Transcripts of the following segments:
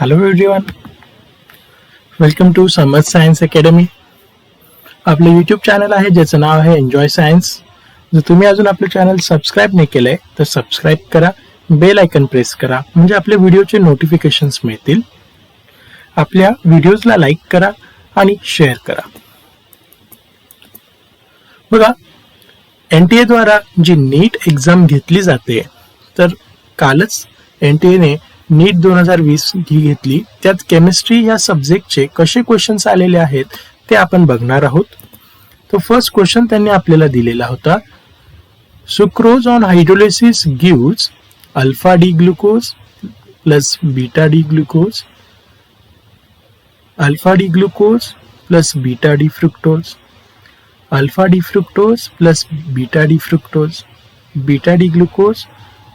Hello everyone, welcome to Samarth science academy. आपलं YouTube channel आहे ज्याचं नाव आहे एन्जॉय सायन्स. जर तुम्ही अजून आपलं चॅनल सबस्क्राईब नाही केलंय तर सबस्क्राईब करा, बेल आयकन प्रेस करा म्हणजे आपल्या व्हिडिओचे नोटिफिकेशन्स मिळतील. आपल्या व्हिडिओजला लाईक करा आणि शेअर करा. बघा, NTA द्वारा जी नीट एक्झाम घेतली जाते, तर कालच NTA नीट 2020 ही घेतली. त्यात केमिस्ट्री या सब्जेक्टचे कसे क्वेश्चन्स आलेले आहेत ते आपण बघणार आहोत. तो फर्स्ट क्वेश्चन त्यांनी आपल्याला दिलेला होता. Sucrose on hydrolysis gives alpha D glucose plus beta D glucose, alpha D glucose plus beta D fructose, alpha D fructose plus beta D fructose, beta D glucose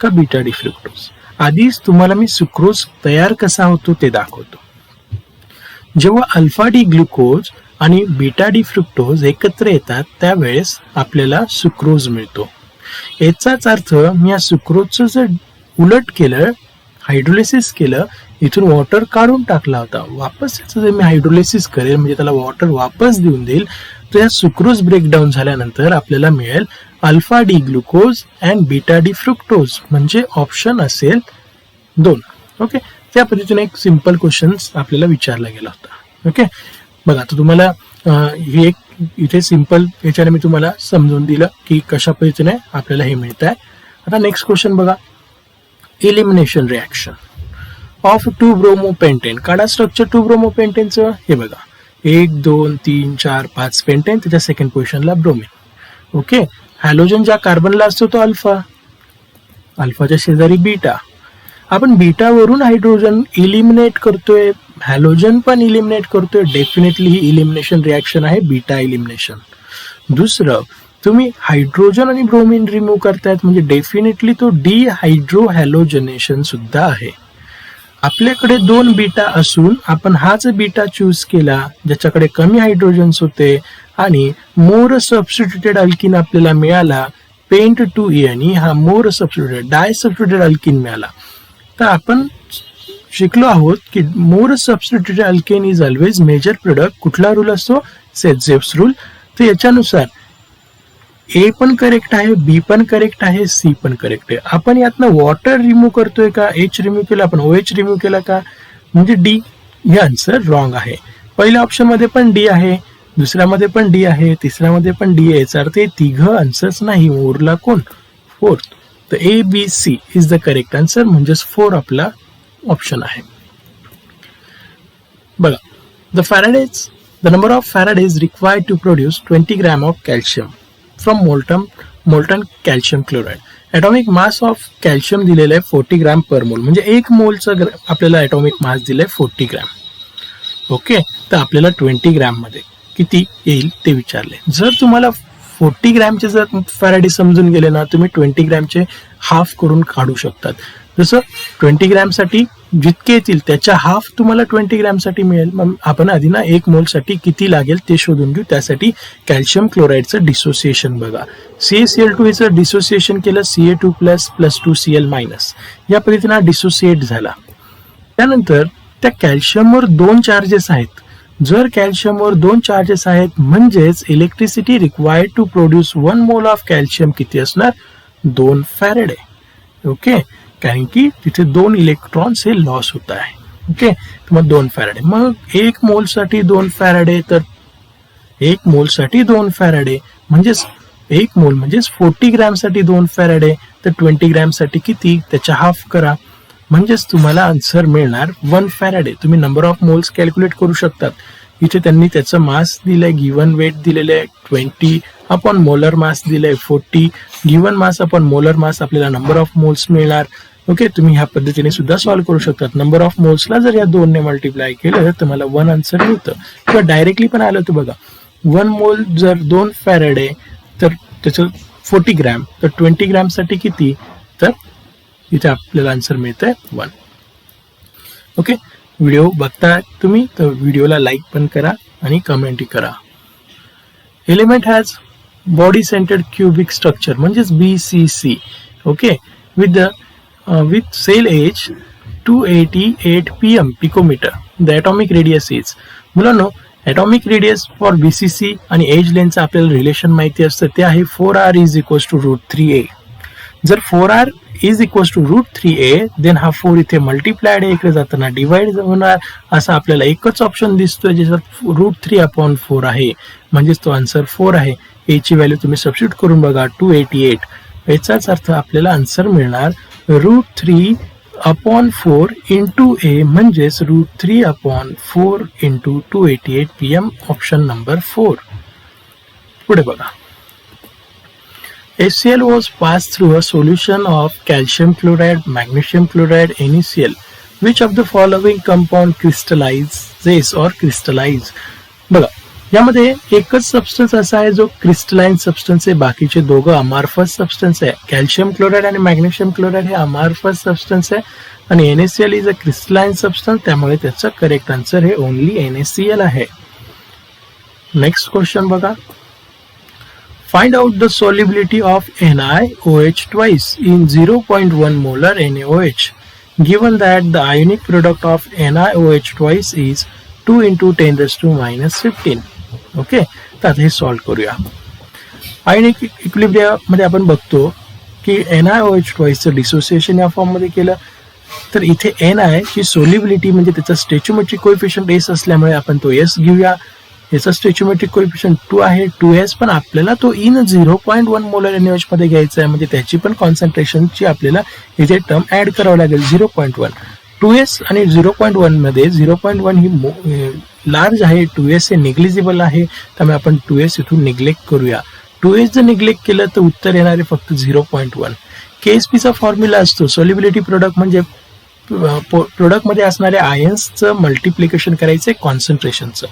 का बीटा डी फ्रुक्टोज. आधीच तुम्हाला मी sucrose तयार कसा होतो ते दाखवतो. जेव्हा alpha D glucose आणि बीटा डी फ्रुक्टोज एकत्र येतात त्यावेळेस आपल्याला सुक्रोज मिळतो. याचाच अर्थ मी या सुक्रोजचं जर उलट केलं, हायड्रोलिसिस केलं, इथून वॉटर काढून टाकला होता, वापस याचं जर मी हायड्रोलिसिस करेल म्हणजे त्याला वॉटर वापस देऊन देईल, तर या सुक्रोज ब्रेकडाऊन झाल्यानंतर आपल्याला मिळेल alpha D glucose and beta D fructose, म्हणजे ऑप्शन असेल 2. ओके, त्या पद्धतीने एक सिंपल क्वेश्चन आपल्याला विचारला गेला होता. ओके, बघा आता तुम्हाला ही एक इथे सिंपल याच्याने मी तुम्हाला समजून दिलं की कशा पद्धतीने आपल्याला हे मिळत आहे. आता नेक्स्ट क्वेश्चन बघा. Elimination reaction of 2 bromopentane. काढा स्ट्रक्चर 2 ब्रोमोपेंटेनचं. हे बघा, 1 2 3 4 5 पेंटेन, त्याच्या सेकंड पोझिशनला ब्रोमिन. ओके, हॅलोजन ज्या कार्बनला असतो तो अल्फा, अल्फाच्या शेजारी बीटा. आपण बीटा वरून हायड्रोजन इलिमिनेट करतोय, हॅलोजन पण इलिमिनेट करतोय. डेफिनेटली ही इलिमिनेशन रिॲक्शन आहे, बीटा इलिमिनेशन. दुसरं, तुम्ही हायड्रोजन आणि ब्रोमिन रिमूव्ह करतायत म्हणजे डेफिनेटली तो डिहायड्रो हॅलोजनेशन सुद्धा आहे. आपल्याकडे 2 बीटा असून आपण हाच बीटा चूज केला ज्याच्याकडे कमी हायड्रोजन्स होते आणि मोर सबस्टिट्यूटेड अल्किन आपल्याला मिळाला. पेंट 2E हा more substituted disubstituted alkene मिळाला. तर आपण शिकलो आहोत की more substituted alkene is always major product. कुठला रूल असतो? Saytzeff rule. तर याच्यानुसार ए पण करेक्ट आहे, बी पण करेक्ट आहे, सी पण करेक्ट आहे. आपण यातनं वॉटर रिमूव्ह करतोय का, एच रिमूव्ह केला, आपण OH रिमूव्ह केला का, म्हणजे डी. हे आन्सर रॉंग आहे. पहिल्या ऑप्शन मध्ये पण डी आहे, दुसऱ्यामध्ये पण डी आहे, तिसऱ्यामध्ये पण डी आहे. याचा अर्थ तिघं आन्सर्स नाही, उरला कोण? 4th. तर ABC is the correct answer, म्हणजेच 4 आपला ऑप्शन आहे. बघा, the number of Faradays required to produce 20 gram of calcium from molten calcium chloride. atomic mass of calcium दिलेलं आहे 40 ग्रॅम पर मोल, म्हणजे 1 मोलचं आपल्याला atomic mass दिलंय 40 ग्रॅम. ओके, तर आपल्याला 20 ग्रॅम मध्ये किती येईल ते विचारले. जर तुम्हाला 40 ग्रॅमचे जर फॅराडे समजून गेले ना, तुम्ही 20 ग्रॅमचे हाफ करून काढू शकतात. जसं 20 ग्रॅमसाठी जितके येतील त्याच्या हाफ तुम्हाला 20 ग्रॅमसाठी मिळेल. मग आपण आधी ना 1 मोलसाठी किती लागेल ते शोधून घेऊ. त्यासाठी कॅल्शियम क्लोराईडचं डिसोसिएशन बघा. CaCl2 याचं डिसोसिएशन केलं Ca2 plus plus 2Cl minus, या पद्धतीने डिसोसिएट झाला. त्यानंतर त्या कॅल्शियमवर 2 चार्जेस आहेत. जर कॅल्शियमवर 2 चार्जेस आहेत म्हणजेच electricity required to produce 1 mole of calcium किती असणार? 2 फॅरेडे. ओके, कारण की तिथे 2 इलेक्ट्रॉन्स हे लॉस होत आहे. ओके, तर मग 2 फॅरेडे. मग 1 मोलसाठी 2 फॅरेडे, तर 1 मोलसाठी 2 फॅरेडे म्हणजेच 1 मोल म्हणजेच 40 ग्रॅमसाठी 2 फॅरेडे. तर 20 ग्रॅमसाठी किती? त्याच्या हाफ करा, म्हणजेच तुम्हाला आन्सर मिळणार 1 फॅरेडे. तुम्ही नंबर ऑफ मोल्स कॅल्क्युलेट करू शकतात. इथे त्यांनी त्याचं मास दिलंय, गिव्हन वेट दिलेलं आहे 20 अपॉन मोलर मास दिलंय 40, गिव्हन मास अपॉन मोलर मास, आपल्याला नंबर ऑफ मोल्स मिळणार. ओके, तुम्ही ह्या पद्धतीने सुद्धा सॉल्व्ह करू शकतात. नंबर ऑफ मोल्सला जर या 2 ने मल्टिप्लाय केलं तर तुम्हाला 1 आन्सर मिळतं. किंवा डायरेक्टली पण आलं तर बघा, 1 मोल जर 2 फॅरेडे तर त्याचं 40 ग्रॅम, तर 20 ग्रॅमसाठी किती? तर इथे आपल्याला आन्सर मिळतंय 1. ओके, व्हिडिओ बघता तुम्ही तर व्हिडिओला लाईक पण करा आणि कमेंटही करा. Element has body centred cubic structure म्हणजेच BCC. Okay, with cell edge 288 pm picometer. The atomic radius is. मुलांनो, atomic radius for BCC आणि एज लेंथचं आपल्याला रिलेशन माहिती असतं, ते आहे 4r is equals to √3a. जर 4r is equals to √3a, then हा 4 इथे मल्टिप्लाइड आहे, इकडे जाताना डिवाइड होणार, असा आपल्याला एकच ऑप्शन दिसतोय ज्याच्यात √3/4 आहे, म्हणजेच तो आन्सर 4 आहे. a ची व्हॅल्यू तुम्ही सबस्टिट्यूट करून बघा, 288. याचाच अर्थ आपल्याला आन्सर मिळणार √3/4 इंटू a, म्हणजेच √3/4 इंटू 288 pm, ऑप्शन नंबर 4. पुढे बघा. HCl was passed through a solution of calcium chloride, magnesium chloride, NaCl. Which of the following compound crystallizes or crystallize? बघा, यामध्ये एकच सबस्टन्स असा आहे जो क्रिस्टलाइन सबस्टन्स आहे, बाकीचे दोघं अमार्फस सबस्टन्स आहे. कॅल्शियम क्लोराइड आणि मॅग्नेशियम क्लोराइड हे अमार्फस सबस्टन्स आहे आणि NaCl is a crystalline substance, त्यामुळे त्याचं करेक्ट आन्सर हे ओनली NaCl आहे. नेक्स्ट क्वेश्चन बघा. Find out the solubility of NiOH twice in 0.1 molar NaOH, given that the ionic product of NiOH twice is 2 into 10 raised to minus 15. Okay, तर हे solve करूया. Ionic equilibrium मध्ये आपण बघतो की NiOH ट्वाइसचं dissociation या form मध्ये केलं, तर इथे Ni ची सोल्युबिलिटी म्हणजे त्याचा स्टॅच्यूमेट्रिक कोएफिशियंट S असल्यामुळे आपण तो S घेऊया. याचा स्टॅच्यूमेट्रिक कोएफिशियंट 2 आहे, 2s, पण आपल्याला तो इन 0.1 मोलर NaOH मध्ये घ्यायचा आहे, म्हणजे त्याची पण कॉन्सन्ट्रेशनची आपल्याला इथे टर्म ऍड करावं लागेल. 0.1 2s आणि 0.1 मध्ये 0.1 ही लार्ज आहे, 2s हे निग्लिजिबल आहे, त्यामुळे आपण 2s इथून निग्लेक्ट करूया. 2s जर निग्लेक्ट केलं तर उत्तर येणार आहे फक्त 0.1. KSP चा फॉर्म्युला असतो सोल्युबिलिटी प्रोडक्ट म्हणजे प्रोडक्ट मध्ये असणाऱ्या आयन्सचं मल्टिप्लिकेशन करायचं कॉन्सन्ट्रेशनचं.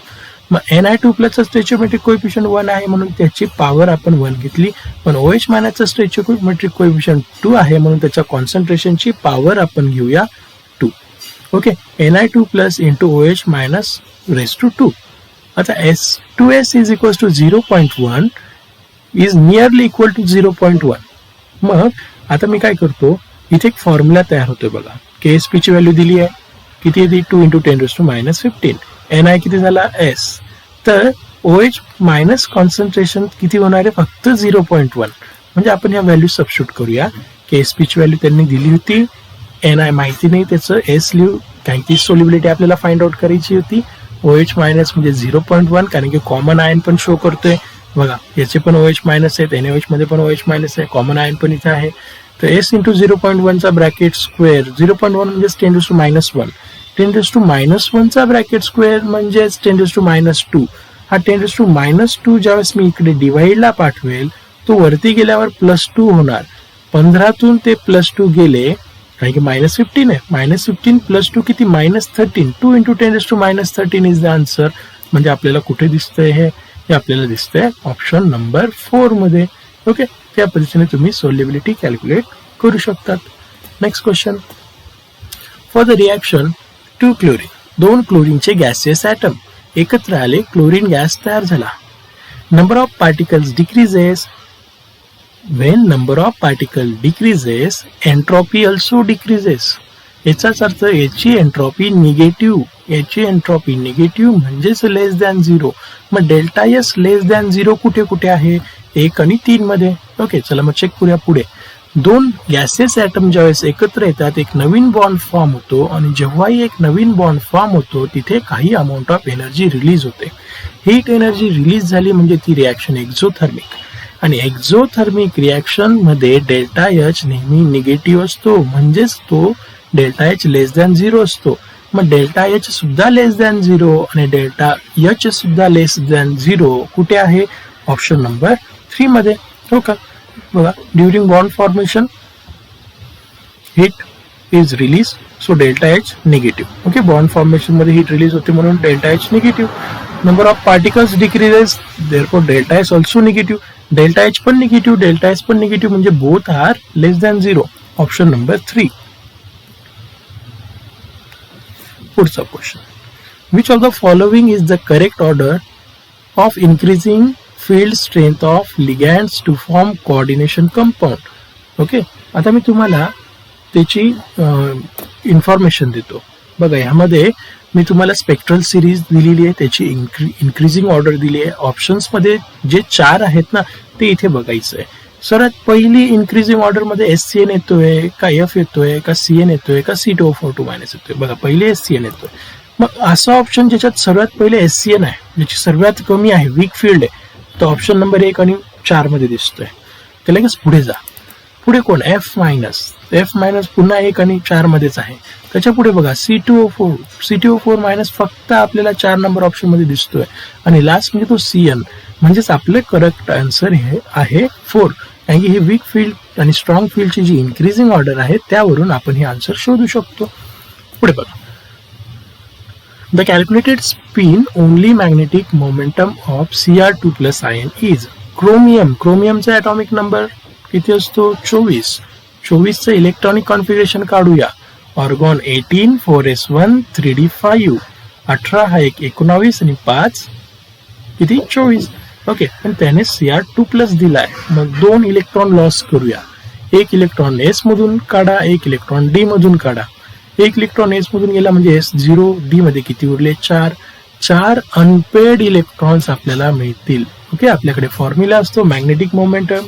मग Ni2 प्लसचा स्टॅच्यूमेट्रिक कोएफिशियंट 1 आहे म्हणून त्याची पॉवर आपण 1 घेतली, पण OH मायनसचा स्टॅच्यूमेट्रिक कोएफिशियंट 2 आहे म्हणून त्याच्या कॉन्सन्ट्रेशनची पॉवर आपण घेऊया 2. Okay, Ni2 plus into OH minus raise to 2. आता S2S is equal to 0.1 is nearly equal to 0.1. मग आता मी काय करतो, इथे एक फॉर्म्युला तयार होतोय बघा. KSP ची व्हॅल्यू दिली आहे, किती येते, 2 into 10 raise to minus 15. Ni किती झाला S, तर OH मायनस कॉन्सन्ट्रेशन किती होणार आहे, फक्त 0.1. म्हणजे आपण ह्या व्हॅल्यू सबस्टिट्यूट करूया. KSP ची व्हॅल्यू त्यांनी दिली होती, Ni माहिती नाही, त्याचं S लिहू, कारण की सोल्युबिलिटी आपल्याला फाइंड आउट करायची होती. OH मायनस म्हणजे 0.1, कारण की कॉमन आयन पण शो करतोय बघा, याचे पण OH मायनस आहेत, NaOH मध्ये पण OH मायनस आहे, कॉमन आयन पण इथे आहे. तर S इंटू 0.1 चा ब्रॅकेट स्क्वेअर, 0.1 म्हणजे 10⁻⁻1, 10⁻⁻1 चा ब्रॅकेट स्क्वेअर म्हणजे 10⁻⁻2. हा 10⁻⁻2 ज्यावेळेस मी इकडे डिवाइडला पाठवेल तो वरती गेल्यावर +2 होणार. 15तून ते +2 गेले, कारण की -15 आहे, -15 +2 किती, -13. 2 इंटू 10⁻13 इज द आन्सर. म्हणजे आपल्याला कुठे दिसतंय हे आपल्याला दिसतंय ऑप्शन नंबर 4 मध्ये. ओके, त्या पद्धतीने तुम्ही सोल्युबिलिटी कॅल्क्युलेट करू शकतात. Next question. For the reaction 2 chlorine, 2 क्लोरीनचे गॅसियस ॲटम एकत्र आले, क्लोरीन गॅस तयार झाला. Number of particles decreases. When number of particle decreases, entropy also decreases. याचाच अर्थ याची एंट्रॉपी निगेटिव्ह, म्हणजेच लेस दॅन 0. मग डेल्टा एस लेस दॅन 0 कुठे कुठे आहे, 1 आणि 3 मध्ये. ओके, चला मग चेक करूया पुढे. 2 गॅसेस ॲटम ज्यावेळेस एकत्र येतात एक नवीन बॉन्ड फॉर्म होतो, आणि जेव्हाही एक नवीन बॉन्ड फॉर्म होतो तिथे काही अमाऊंट ऑफ एनर्जी रिलीज होते. हीट एनर्जी रिलीज झाली म्हणजे ती रिॲक्शन एक्झोथर्मिक, आणि एक्झोथर्मिक रिॲक्शन मध्ये डेल्टा एच नेहमी निगेटिव्ह असतो, म्हणजेच तो डेल्टा एच लेस दॅन 0 असतो. मग डेल्टा एच सुद्धा लेस दॅन 0 आणि डेल्टा एच सुद्धा लेस दॅन 0 कुठे आहे, ऑप्शन नंबर 3 मध्ये. हो का, बघा, during bond formation heat is release, so delta H negative. Okay, bond formation मध्ये हीट रिलीज होते म्हणून delta H negative. Number of particles decreases, therefore delta H also negative. Delta H पण negative, delta H पण negative, म्हणजे both R लेस than 0, option number 3. पुढचा question. Which of the following is the correct order of increasing field strength of ligands to form coordination compound. Okay, आता मी तुम्हाला त्याची information देतो. बघा ह्यामध्ये मी तुम्हाला स्पेक्ट्रल सिरीज दिलेली आहे, त्याची इन्क्रीजिंग ऑर्डर दिली आहे. ऑप्शन्समध्ये जे 4 आहेत ना ते इथे बघायचं आहे. सर्वात पहिली इन्क्रीजिंग ऑर्डरमध्ये SCN येतोय का F येतोय का CN येतोय का C2O42- येतोय. बघा पहिले SCN येतोय. मग असा ऑप्शन ज्याच्यात सर्वात पहिले SCN आहे, ज्याची सर्वात कमी आहे, वीक फील्ड आहे, तो ऑप्शन नंबर 1 आणि 4 मध्ये दिसतोय. तर लगेच पुढे जा. पुढे कोण F मायनस पुन्हा 1 आणि 4 मध्येच आहे. त्याच्या पुढे बघा C2O4 फक्त आपल्याला 4 नंबर ऑप्शन मध्ये दिसतोय. आणि लास्ट म्हणजे तो CN, म्हणजेच आपले करेक्ट आन्सर हे आहे 4. कारण की ही वीक फील्ड आणि स्ट्रॉंग फील्डची जी इन्क्रीजिंग ऑर्डर आहे त्यावरून आपण हे आन्सर शोधू शकतो. पुढे बघा. The calculated spin only magnetic moment of Cr2 plus ion is क्रोमियमचा ॲटॉमिक नंबर किती असतो? 24. 24चं इलेक्ट्रॉनिक कॉन्फिगरेशन काढूया. Argon 18, 4s1, 3d5. 18 हा 19 आणि 5 किती? 24. ओके, पण त्याने Cr2+ दिलाय. मग 2 इलेक्ट्रॉन लॉस करूया. 1 इलेक्ट्रॉन S मधून काढा, 1 इलेक्ट्रॉन D मधून काढा. 1 इलेक्ट्रॉन S मधून गेला म्हणजे S0, D मध्ये किती उरले? 4 अनपेड इलेक्ट्रॉन्स आपल्याला मिळतील. ओके, आपल्याकडे फॉर्म्युला असतो magnetic momentum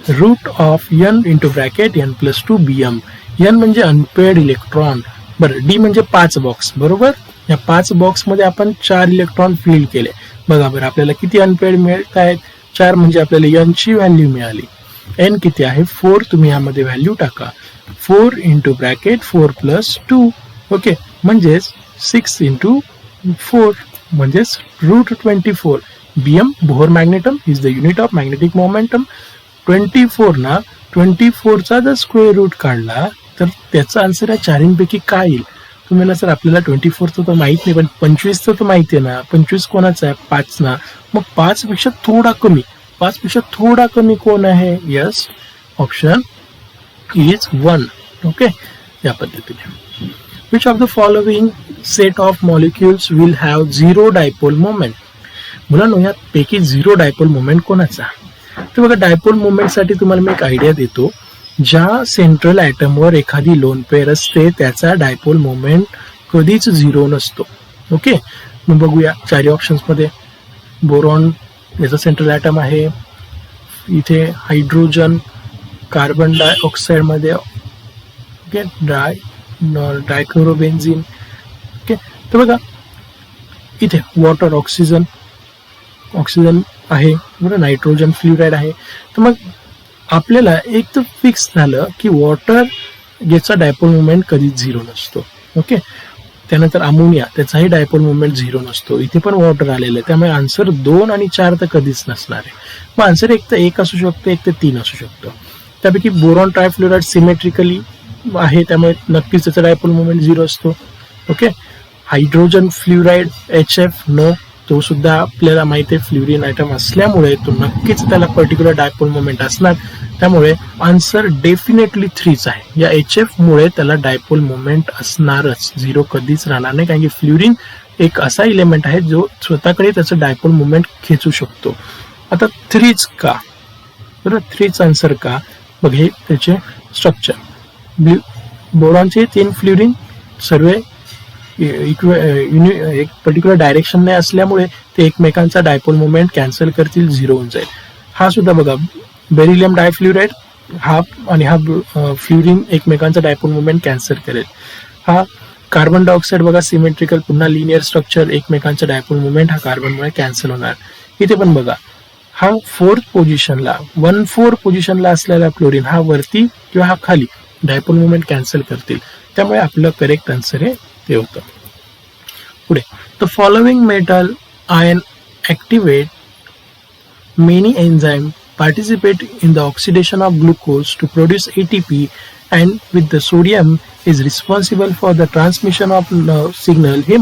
√n n+2 Bm. n म्हणजे अनपेड इलेक्ट्रॉन. बरं, D म्हणजे 5 बॉक्स. बरोबर, या 5 बॉक्स मध्ये आपण 4 इलेक्ट्रॉन फिल केले. बघा बरं, आपल्याला किती अनपेड मिळत आहेत? 4 म्हणजे आपल्याला n ची व्हॅल्यू मिळाली. n किती आहे? 4. तुम्ही यामध्ये व्हॅल्यू टाका. 4 × 4 + 2. ओके, म्हणजेच 6 × 4 म्हणजेच √24. Bm Bohr magneton is the unit of magnetic moment. 24 ना 24चा जर स्क्वेअर रूट काढला तर त्याचा आन्सर आहे 4 पैकी काय येईल? तुम्हाला सर आपल्याला 24चं तर माहित नाही, पण 25चं तर माहिती आहे ना. 25 कोणाचा आहे? 5 ना. मग 5 पेक्षा थोडा कमी कोण आहे? Yes, option is 1. ओके, या पद्धतीने. Which of the following set of molecules will have 0 dipole moment? मुलांनो, या पैकी 0 डायपोल मोमेंट कोणाचा? तर बघा, डायपोल मोमेंट साठी तुम्हाला मी एक आयडिया देतो. ज्या सेंट्रल ॲटमवर एखादी लोन पेअर असते त्याचा डायपोल मोमेंट कधीच 0 नसतो. ओके, मग बघूया 4 ऑप्शन्स मध्ये. बोरॉन याचा सेंट्रल ॲटम आहे. इथे हायड्रोजन कार्बन डायऑक्साइड मध्ये. ओके, डायक्लोरोबेन्झिन. ओके, तर बघा इथे वॉटर ऑक्सिजन आहे. बरं, नायट्रोजन फ्लोराईड आहे. तर मग आपल्याला एक तर फिक्स झालं की वॉटर याचा डायपोल मुवमेंट कधीच 0 नसतो. ओके, त्यानंतर अमोनिया, त्याचाही डायपोल मुवमेंट 0 नसतो. इथे पण वॉटर आलेलं आहे, त्यामुळे आन्सर 2 आणि 4 तर कधीच नसणार आहे. मग आन्सर एक तर 1 असू शकतो, एक तर 3 असू शकतो. त्यापैकी बोरॉन ट्रायफ्लोराइड सिमेट्रिकली आहे, त्यामुळे नक्कीच त्याचा डायपोल मुवमेंट 0 असतो. Okay, hydrogen fluoride HF no, तो सुद्धा आपल्याला माहिती आहे फ्ल्युरिन आयटम असल्यामुळे तो नक्कीच त्याला पर्टिक्युलर डायपोल मोमेंट असणार. त्यामुळे आन्सर डेफिनेटली 3च आहे. या HF मुळे त्याला डायपोल मोमेंट असणारच, 0 कधीच राहणार नाही. कारण की फ्ल्युरिन एक असा इलेमेंट आहे जो स्वतःकडे त्याचं डायपोल मोमेंट खेचू शकतो. आता 3च का? बरं, 3च आन्सर का? बघ, हे त्याचे स्ट्रक्चर. बोरॉनचे 3 फ्ल्युरिन सर्व एक पर्टिक्युलर डायरेक्शन नाही असल्यामुळे ते एकमेकांचा डायपोल मोमेंट कॅन्सल करतील, 0 होऊन जाईल. हा सुद्धा बघा, बेरिलियम डायफ्ल्युराइड हा आणि हा फ्ल्युरिन एकमेकांचा डायपोल मोमेंट कॅन्सल करेल. हा कार्बन डायऑक्साइड बघा, सिमेट्रिकल, पुन्हा लिनियर स्ट्रक्चर, एकमेकांचा डायपोल मोमेंट हा कार्बनमुळे कॅन्सल होणार. इथे पण बघा, हा 4th पोझिशनला 1,4 पोझिशनला असलेला फ्लोरिन हा वरती किंवा हा खाली डायपोल मोमेंट कॅन्सल करतील. त्यामुळे आपलं करेक्ट आन्सर आहे ते होतं. पुढे, the following metal ion activate many enzyme participate in the oxidation of glucose to produce ATP, and with the sodium is responsible for the transmission of signal. हे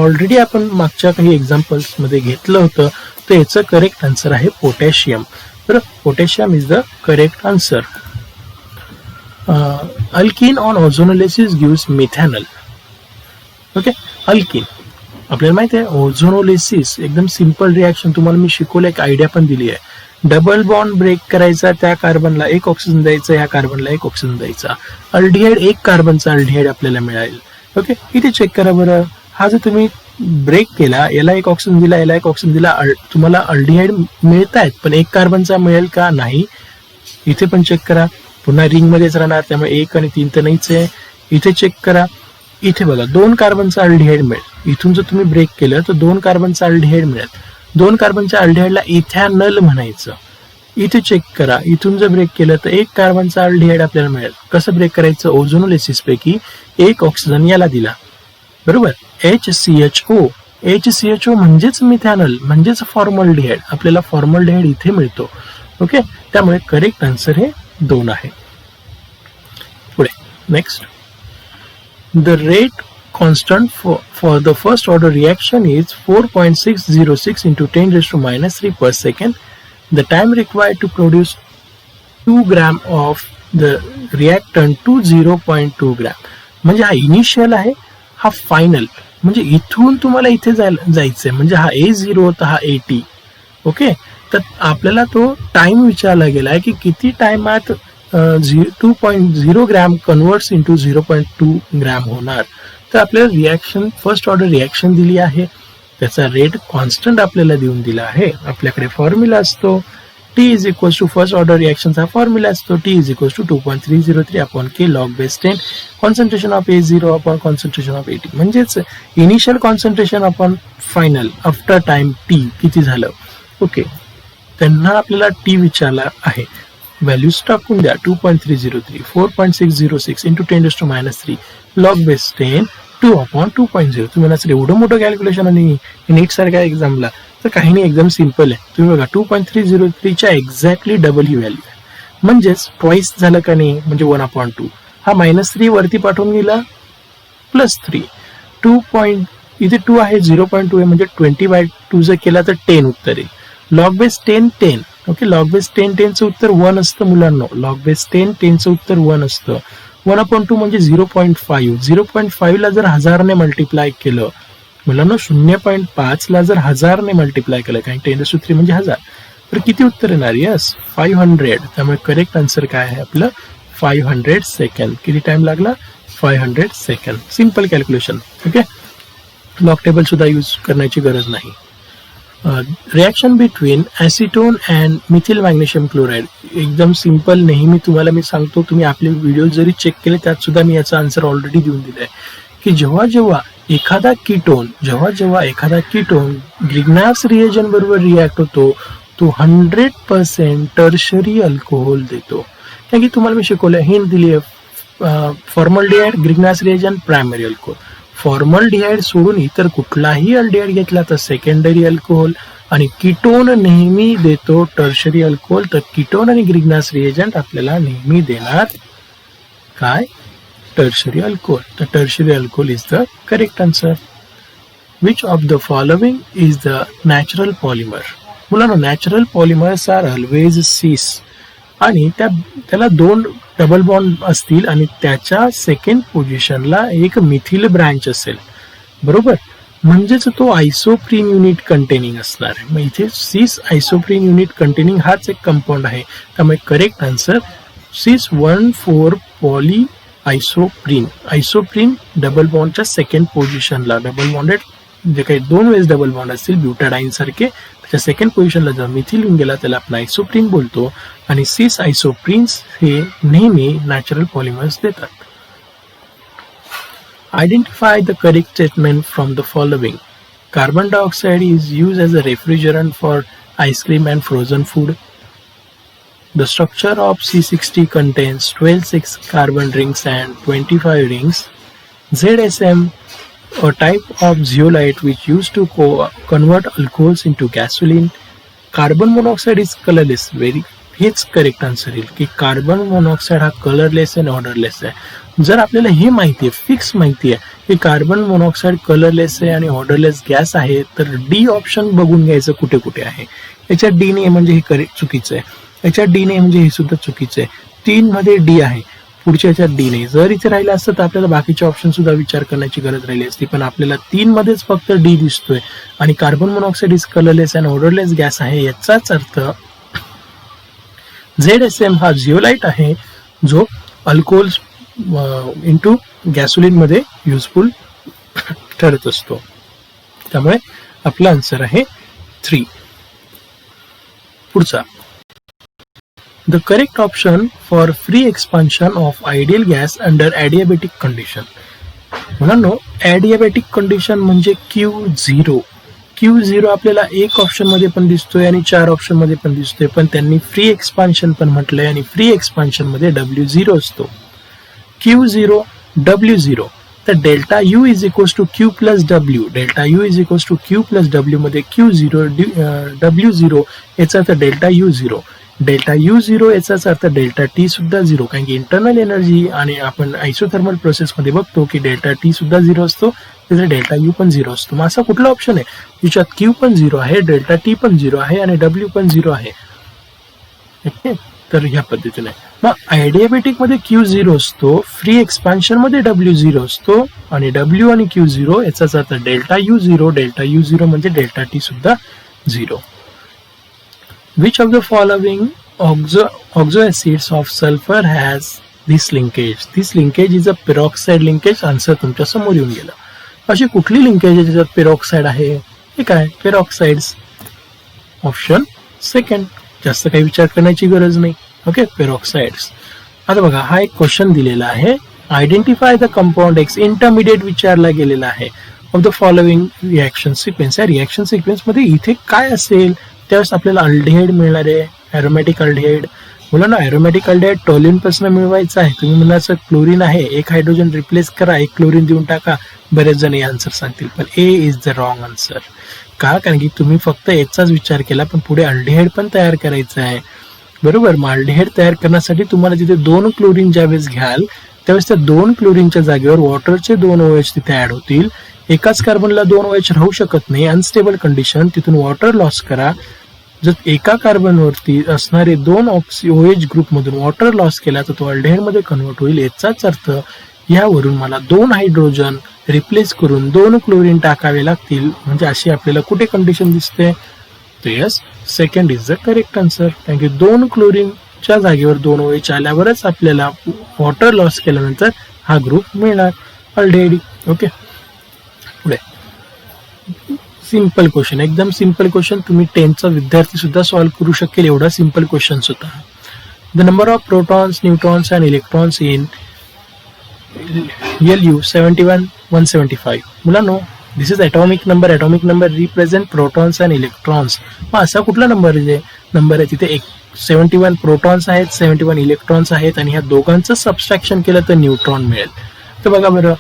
already आपण मागच्या काही एक्झाम्पल्स मध्ये घेतलं होतं. तर याचं करेक्ट आन्सर आहे पोटॅशियम. तर potassium is the correct answer. Alkene on ozonolysis gives methanol. Okay, alkene आपल्याला माहिती आहे ओझोनोलिसिस एकदम सिंपल रिॲक्शन, तुम्हाला मी शिकवलं, एक आयडिया पण दिली आहे. डबल बॉन्ड ब्रेक करायचा, त्या कार्बनला एक ऑक्सिजन द्यायचा, ह्या कार्बनला एक ऑक्सिजन द्यायचा, अल्डिहाइड एक कार्बनचा अल्डिहाइड आपल्याला मिळेल. ओके, इथे चेक करा बरं, हा जर तुम्ही ब्रेक केला, याला एक ऑक्सिजन दिला, याला एक ऑक्सिजन दिला, तुम्हाला अल्डिहाइड मिळत आहेत, पण एक कार्बनचा मिळेल का? नाही. इथे पण चेक करा, पुन्हा रिंग मध्येच राहणार, त्यामुळे 1 आणि 3 तर नाहीच आहे. इथे चेक करा, इथे बघा 2 कार्बनचा अल्डिहाइड मिळेल. इथून जर तुम्ही ब्रेक केलं तर 2 कार्बनचा अल्डिहाइड मिळेल. 2 कार्बनच्या अल्डिहाइडला इथॅनल म्हणायचं. इथे चेक करा, इथून जर ब्रेक केलं तर 1 कार्बनचा अल्डिहाइड आपल्याला मिळेल. कसं ब्रेक करायचं? ओझोनोलिसिस पैकी एक ऑक्सिजन याला दिला, बरोबर, HCHO. HCHO म्हणजेच मिथॅनल, म्हणजेच फॉर्मल्डिहाइड. आपल्याला फॉर्मल्डिहाइड इथे मिळतो. ओके, त्यामुळे करेक्ट आन्सर हे 2 आहे. पुढे next, the rate constant for the first order reaction is 4.606 into 10 raised to minus 3 per second. The time required to produce 2 gram of the reactant to 0.2 gram. म्हणजे हा initial आहे, हा final. म्हणजे इथून तुम्हाला इथे जायचंय, म्हणजे हा A0 होता, हा AT. ओके, तर आपल्याला तो टाइम विचारला गेला आहे की किती टाइमात 2.0 ग्रॅम कन्वर्ट्स इंटू 0.2 ग्रॅम होणार. तर आपल्याला रिॲक्शन, फर्स्ट ऑर्डर रिॲक्शन दिली आहे, त्याचा रेट कॉन्स्टंट आपल्याला देऊन दिला आहे. आपल्याकडे फॉर्म्युला असतो T is equals to first order रिॲक्शनचा फॉर्म्युला असतो T is equals to 2.303 upon K log base 10 concentration of A0 upon concentration of AT. म्हणजेच initial concentration upon final after time T किती झालं. ओके, त्यांना आपल्याला T विचारला आहे, values टाकून द्या. 2.303, 4.606 into 10 raised to minus 3 log base 10 2 upon 2.0. तुम्ही म्हणा एवढं मोठं कॅल्क्युलेशन आणि नीट सारख्या एक्झामला, तर काही नाही, एकदम सिम्पल आहे. तुम्ही बघा 2.303च्या एक्झॅक्टली डबल ही व्हॅल्यू आहे, म्हणजेच ट्वाइस झालं का नाही, म्हणजे 1/2. हा -3 वरती पाठवून गेला, +3 2. इथे 2 आहे, 0.2 आहे, म्हणजे 20/2 जर केला तर 10 उत्तर येईल. Log base 10. Okay, log base 10चं उत्तर 1 असतं मुलांना. लॉग बेस 10चं उत्तर 1 असतं. 1/2 म्हणजे 0.5. 0.5 ला जर 1000 ने मल्टिप्लाय केलं मुलांना, 0.5 ला जर 1000 ने मल्टिप्लाय केलं, कारण 10³ म्हणजे 1000, तर किती उत्तर येणार? यस, 500. त्यामुळे करेक्ट आन्सर काय आहे आपलं? 500 सेकंड. किती टाइम लागला? 500 second. Simple calculation. Okay, log table सुद्धा यूज करण्याची गरज नाही. Reaction between acetone and methyl magnesium chloride एकदम सिम्पल. नेहमी तुम्हाला मी सांगतो, तुम्ही आपले व्हिडिओ जरी चेक केले त्यात सुद्धा मी याचा आन्सर ऑलरेडी देऊन दिलाय, की जेव्हा एखादा कीटोन ग्रिग्नार्स रिएजन बरोबर रिॲक्ट होतो, तो 100% टर्शरी अल्कोहोल देतो. कारण की तुम्हाला मी शिकवलं, हिंट दिली आहे, formaldehyde Grignard's reagent primary alcohol. Formaldehyde सोडून इतर कुठलाही अल्डिहाइड घेतला तर सेकंडरी अल्कोहोल, आणि कीटोन नेहमी देतो टर्शरी अल्कोहोल. तर कीटोन आणि ग्रिग्नार्स रिएजंट आपल्याला नेहमी देणार काय? Tertiary alcohol. तर tertiary alcohol is the correct answer. Which of the following is the natural polymer? मुलांना natural polymers are always cis, आणि त्याला 2 डबल बॉन्ड असतील आणि त्याच्या सेकंड पोझिशनला एक मिथिल ब्रँच असेल, बरोबर, म्हणजेच तो आयसोप्रीन युनिट कंटेनिंग असणार आहे. मग इथे सिस आयसोप्रीन युनिट कंटेनिंग हाच एक कंपाऊंड आहे. त्यामुळे करेक्ट आन्सर सिस 1,4 पॉली आयसोप्रीन. आयसोप्रीन डबल बॉन्डच्या सेकंड पोझिशनला, डबल बॉन्डेड जे काही 2 वेळेस डबल बॉन्ड असतील ब्युटाडाईन सारखे, त्याच्या सेकंड पोझिशनला जर मिथिल येऊन गेला त्याला आपण आयसोप्रीन बोलतो, आणि सिस आयसोप्रीन्स हे नेहमी नॅचरल पॉलिमर्स देतात. Identify the correct statement from the following. Carbon dioxide is use as a refrigerant for ice cream and frozen food. The structure of C60 contains 12 6 carbon rings and 25 rings. ZSM, a type of zeolite which used to convert alcohols into gasoline. Carbon monoxide is colorless. हेच correct answer येईल की carbon monoxide हा colourless आणि odourless आहे. जर आपल्याला हे माहिती आहे, फिक्स माहिती आहे की कार्बन मोनॉक्साईड कलरलेस आहे आणि ऑर्डरलेस गॅस आहे, तर डी ऑप्शन बघून घ्यायचं कुठे कुठे आहे. याच्यात डी नाही म्हणजे हे करेक्ट चुकीचं आहे, याच्यात डी नाही म्हणजे हे सुद्धा चुकीचं आहे. 3 मध्ये डी आहे, पुढच्या याच्यात डी नाही. जर इथे राहिलं असतं तर आपल्याला बाकीचे ऑप्शन सुद्धा विचार करण्याची गरज राहिली असती, पण आपल्याला 3 मध्येच फक्त डी दिसतोय आणि carbon monoxide is colourless and odourless gas आहे. याचाच अर्थ ZSM हा जिओलाइट आहे जो अल्कोहोल इंटू गॅसोलिन मध्ये युजफुल ठरत असतो. त्यामुळे आपला आन्सर आहे 3. पुढचा, the correct option for free expansion of ideal gas under adiabatic condition. मुलांनो, ॲडियाबॅटिक कंडिशन म्हणजे Q0 आपल्याला एक ऑप्शन मध्ये पण दिसतोय आणि 4 ऑप्शन मध्ये पण दिसतोय, पण त्यांनी फ्री एक्सपान्शन पण म्हटलंय आणि फ्री एक्सपान्शन मध्ये W0 असतो. Q0 W0, तर delta U is equals to Q plus W. Delta U is equals to Q plus W मध्ये Q0 W0 याचा अर्थ डेल्टा U0. डेल्टा U0 याचाच अर्थ डेल्टा T सुद्धा 0, कारण की इंटरनल एनर्जी आणि आपण आयसोथर्मल प्रोसेसमध्ये बघतो की डेल्टा T सुद्धा 0 असतो, त्याचा डेल्टा U पण 0 असतो. मग असा कुठला ऑप्शन आहे ज्याच्यात Q पण 0 आहे, डेल्टा T पण 0 आहे आणि W पण 0 आहे? तर ह्या पद्धतीने मग आयडियाबॅटिक मध्ये Q0 असतो, फ्री एक्सपान्शन मध्ये W0 असतो आणि W आणि Q0 याचाच अर्थ डेल्टा U0. डेल्टा U0 म्हणजे डेल्टा T सुद्धा 0. Which of the following oxo acids of sulfur has this linkage? This linkage is a peroxide linkage. Answer तुमच्या समोर येऊन गेला. अशी कुठली लिंकेज आहे ज्याच्यात पेरॉक्साइड आहे? हे काय? पेरॉक्साइड्स. Option second. जास्त काही विचार करण्याची गरज नाही. Okay, peroxides. आता बघा, हा एक क्वेश्चन दिलेला आहे. Identify the compound X, intermediate विचारला गेलेला आहे. Of the following reaction sequence. या रिएक्शन सिक्वेन्स मध्ये इथे काय असेल? त्यावेळेस आपल्याला अल्डिहाइड मिळणार आहे, ॲरोमॅटिक अल्डिहाइड. मुलांना ॲरोमॅटिक अल्डिहाइड टॉल्युइन पासून मिळवायचं आहे. तुम्ही म्हणाल क्लोरीन आहे, एक हायड्रोजन रिप्लेस करा, एक क्लोरीन देऊन टाका. बरेच जण हे आन्सर सांगतील, पण ए इज द रॉंग आन्सर. का? कारण की तुम्ही फक्त याचाच विचार केला, पण पुढे अल्डिहाइड पण तयार करायचं आहे. बरोबर. मग अल्डिहाइड तयार करण्यासाठी तुम्हाला तिथे 2 क्लोरीन ज्यावेळेस घ्याल त्यावेळेस त्या 2 क्लोरीनच्या जागेवर वॉटरचे 2 OH तिथे ऍड होतील. एकाच कार्बनला 2 OH राहू शकत नाही, अनस्टेबल कंडिशन. तिथून वॉटर लॉस करा. जर एका कार्बनवरती असणारे 2 OH ग्रुपमधून वॉटर लॉस केला तर तो अल्डिहाइड मध्ये कन्वर्ट होईल. याचाच अर्थ यावरून मला 2 हायड्रोजन रिप्लेस करून 2 क्लोरीन टाकावे लागतील. म्हणजे अशी आपल्याला कुठे कंडिशन दिसते? तर yes, second is the correct answer. कारण की 2 क्लोरीनच्या जागेवर 2 OH आल्यावरच आपल्याला वॉटर लॉस केल्यानंतर हा ग्रुप मिळणार अल्डिहाइड. ओके, पुढे सिंपल क्वेश्चन, एकदम सिंपल क्वेश्चन. तुम्ही 10चा विद्यार्थी सुद्धा सॉल्व्ह करू शकेल एवढा सिंपल क्वेश्चन होता. The number of protons, neutrons and electrons in LU 71 175. मुलांनो, this is atomic number. Atomic number represent protons and electrons. मग असा कुठला नंबर आहे तिथे 71 प्रोटॉन्स आहेत, 71 इलेक्ट्रॉन्स आहेत आणि ह्या दोघांचं सबस्ट्रॅक्शन केलं तर न्यूट्रॉन मिळेल. तर बघा बरं,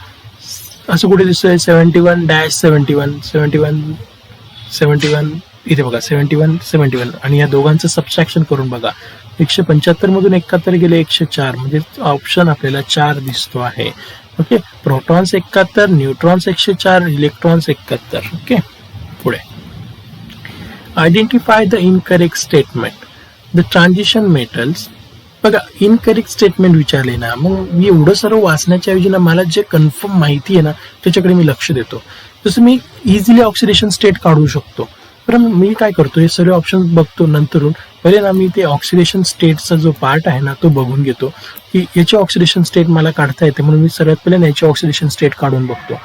असं कुठे दिसतोय? 71-71 इथे बघा, 71 आणि या दोघांचं सबस्ट्रॅक्शन करून बघा. 175 मधून 71 गेले 104, म्हणजे ऑप्शन आपल्याला 4 दिसतो आहे. Okay, protons 71, neutrons 104, electrons 71. Okay, पुढे identify the incorrect statement. The transition metals. बघा, इनकरेक्ट स्टेटमेंट विचारले ना, मग मी एवढं सर्व वाचण्याच्या ऐवजी ना मला जे कन्फर्म माहिती आहे ना त्याच्याकडे मी लक्ष देतो. जसं मी इझिली ऑक्सिडेशन स्टेट काढू शकतो. तर मी काय करतो, हे सर्व ऑप्शन बघतो. नंतरून पहिले ना मी ते ऑक्सिडेशन स्टेटचा जो पार्ट आहे ना तो बघून घेतो की याची ऑक्सिडेशन स्टेट मला काढता येते, म्हणून मी सर्वात पहिले याची ऑक्सिडेशन स्टेट काढून बघतो.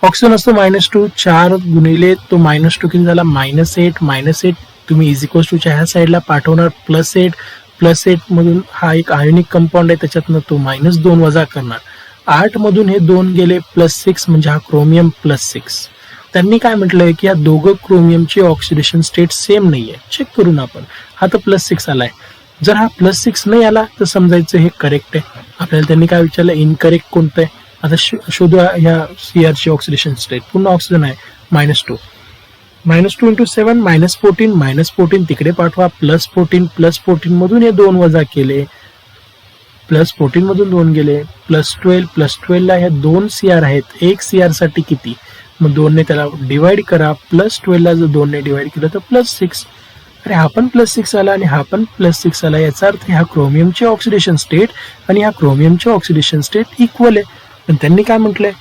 ऑक्सिजन असतो -2, 4 गुणिले तो -2 किती झाला? -8. तुम्ही इज इक्वल्स टूच्या ह्या साईडला पाठवणार +8. +8 मधून हा एक आयोनिक कंपाऊंड आहे, त्याच्यातनं तो -2 वजा करणार. 8 मधून हे 2 गेले +6, म्हणजे हा क्रोमियम +6. त्यांनी काय म्हटलंय की या दोघं क्रोमियमची ऑक्सिडेशन स्टेट सेम नाहीये. चेक करून आपण, हा तर +6 आलाय. जर हा +6 नाही आला तर समजायचं हे करेक्ट आहे. आपल्याला त्यांनी काय विचारलं? इनकरेक्ट कोणतं आहे? आता शोधूया ह्या CRची ऑक्सिडेशन स्टेट. पुन्हा ऑक्सिजन आहे -2. -2 × 7 -14. -14 तिकडे पाठवा, +14 मधून हे 2 वजा केले, +14 मधून 2 गेले, +12 ला ह्या 2 CR आहेत. एक CR साठी किती? मग 2 ने त्याला डिवाइड करा. +12 ला जर 2 ने डिवाइड केलं तर +6. अरे हा पण +6 आला आणि हा पण +6 आला. याचा अर्थ ह्या क्रोमियमची ऑक्सिडेशन स्टेट आणि ह्या क्रोमियमची ऑक्सिडेशन स्टेट इक्वल आहे. पण त्यांनी काय म्हटलंय?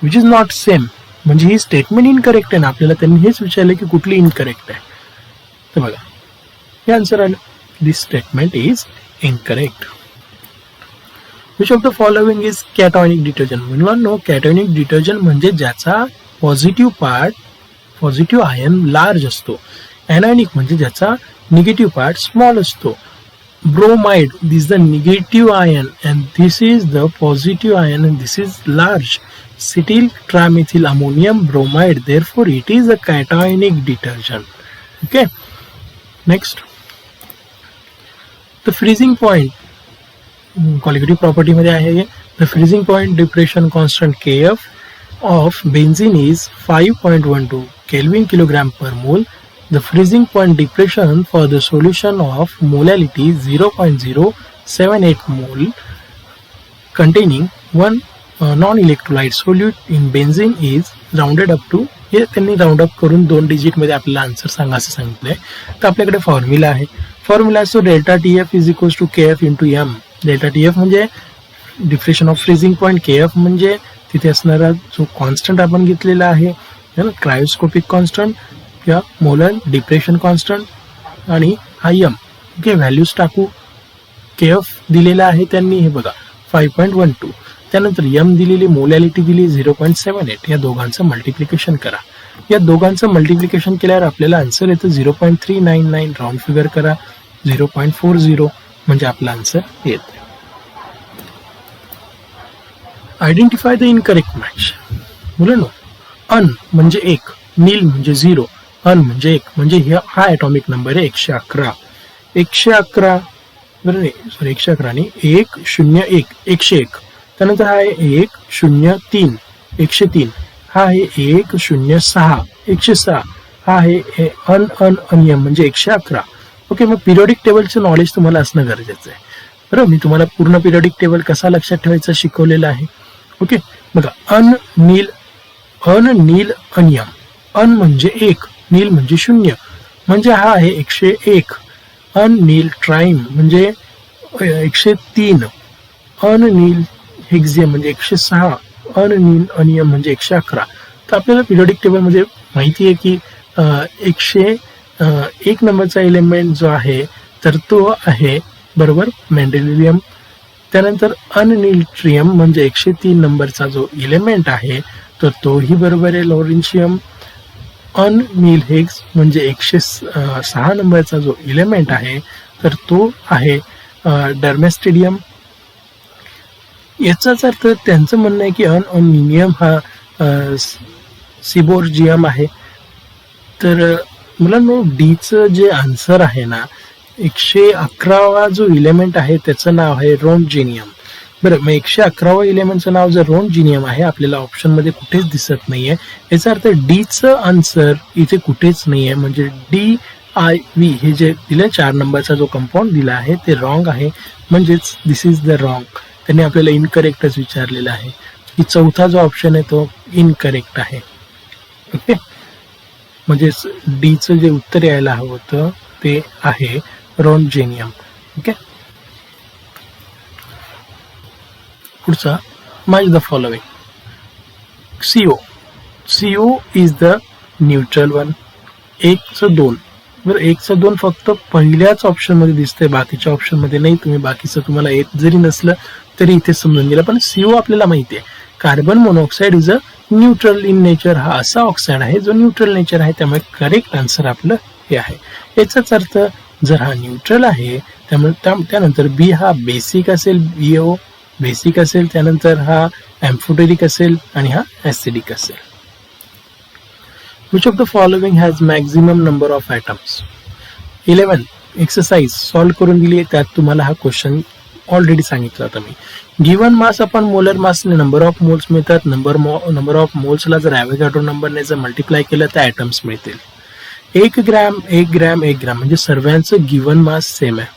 Which is not same. म्हणजे ही स्टेटमेंट इनकरेक्ट आहे ना. आपल्याला त्यांनी हेच विचारलं की कुठली इनकरेक्ट आहे. तर बघा, हे आन्सर आलं. This statement is incorrect. Which of the following is cationic detergent? मुलांनो, कॅटॉनिक डिटर्जंट म्हणजे ज्याचा पॉझिटिव्ह आयन लार्ज असतो. एनायनिक म्हणजे ज्याचा निगेटिव्ह पार्ट स्मॉल असतो. Bromide, this is the negative ion and this is the positive ion and this is large. Cetyl trimethyl ammonium bromide, therefore it is a cationic detergent. Okay, next, the freezing point qualitative property मध्ये आहे. The freezing point depression constant Kf of benzene is 5.12 Kelvin kilogram per mole. The freezing point depression for the solution of molality 0.078 mole containing one non-electrolyte solute in benzene is rounded up to, हे त्यांनी round up करून 2 digit मध्ये आपल्याला answer सांगा असं सांगितलंय. तर आपल्याकडे फॉर्म्युला आहे. फॉर्म्युला असतो delta T F is equals to K F into M. Delta T F म्हणजे depression of freezing point, K F म्हणजे तिथे असणारा जो कॉन्स्टंट आपण घेतलेला आहे क्रायोस्कोपिक कॉन्स्टंट किंवा मोलर डिप्रेशन कॉन्स्टंट, आणि हा एम. ओके, व्हॅल्यूज टाकू. के एफ दिलेला आहे त्यांनी, हे बघा 5.12. त्यानंतर एम दिलेली, मोलॅलिटी दिली 0.78. या दोघांचं मल्टिप्लिकेशन करा. या दोघांचं मल्टिप्लिकेशन केल्यावर आपल्याला आन्सर येतं 0.399. राऊंड फिगर करा 0.40 म्हणजे आपला आन्सर येत. Identify the incorrect match. मुलांनो, अन म्हणजे 1, नील म्हणजे 0, अन म्हणजे 1 म्हणजे हा ॲटॉमिक नंबर आहे 111. 111 बरोबर नाही, सॉरी 111 नाही, 101 101. त्यानंतर हा आहे 103 103. हा आहे 106 106. हा आहे अनियम म्हणजे 111. ओके, मग पिरियडिक टेबलचं नॉलेज तुम्हाला असणं गरजेचं आहे. बरोबर, मी तुम्हाला पूर्ण पिरियडिक टेबल कसा लक्षात ठेवायचा शिकवलेला आहे. ओके, बघा, नील अनियम. अन म्हणजे 1, नील म्हणजे 0 म्हणजे हा आहे 101. नील ट्राईम म्हणजे 103. नील हेक्झियम म्हणजे 106. नील अनियम म्हणजे 111. तर आपल्याला पिरियडिक टेबल मध्ये माहिती आहे की 101 नंबरचा एलिमेंट जो आहे तर तो आहे बरोबर मेंडेलियम. त्यानंतर अननिल्ट्रियम म्हणजे 103 नंबरचा जो एलिमेंट आहे तर तोही बरोबर आहे लॉरेन्शियम. अननील हेक्स म्हणजे 106 नंबरचा जो एलिमेंट आहे तर तो आहे डर्मेस्टिडियम. याचाच अर्थ त्यांचं म्हणणं आहे की अनियम हा सिबोर्जियम आहे. तर मुलांनो, डीचं जे आन्सर आहे ना, 111वा जो इलेमेंट आहे त्याचं नाव आहे रोंजिनियम. बरं, मग 111वा इलेमेंटचं नाव जर रोंजिनियम आहे, आपल्याला ऑप्शनमध्ये कुठेच दिसत नाहीये, याचा अर्थ डीचं आन्सर इथे कुठेच नाहीये. म्हणजे DIV हे जे दिलं 4 नंबरचा जो कंपाऊंड दिला आहे ते रॉंग आहे. म्हणजेच दिस इज द रॉंग. त्यांनी आपल्याला इनकरेक्टच विचारलेलं आहे की चौथा जो ऑप्शन आहे तो इनकरेक्ट आहे. ओके, म्हणजे डीचं जे उत्तर यायला हवं होतं ते आहे रोंजिनियम. ओके, पुढचा, match the following. CO is the neutral one. 1/2. बरं, 1/2 फक्त पहिल्याच ऑप्शन मध्ये दिसतंय, बाकीच्या ऑप्शन मध्ये नाही. तुम्ही बाकीचं तुम्हाला येत जरी नसलं तरी इथे समजून गेलं. पण CO आपल्याला माहिती आहे, carbon monoxide is a neutral in nature. हा असा ऑक्साईड आहे जो न्यूट्रल नेचर आहे, त्यामुळे करेक्ट आन्सर आपलं हे आहे. याचाच अर्थ जर हा न्यूट्रल आहे त्यामुळे त्यानंतर बी हा बेसिक असेल, BO बेसिक असेल, त्यानंतर हा एम्फोटेरिक असेल आणि हा ऍसिडिक असेल. Which of the following has maximum number of atoms? 11 exercise solve करून दिली आहे, त्यात तुम्हाला हा क्वेश्चन ऑलरेडी सांगितला होता मी. गिवन मास अपॉन मोलर मासने नंबर ऑफ मोल्स मिळतात. नंबर ऑफ मोल्सला जर ॲव्होगाड्रो नंबरने जर मल्टिप्लाय केलं तर ॲटम्स मिळतील. 1 ग्रॅम 1 ग्रॅम 1 ग्रॅम म्हणजे सर्वांचं गिवन मास सेम आहे.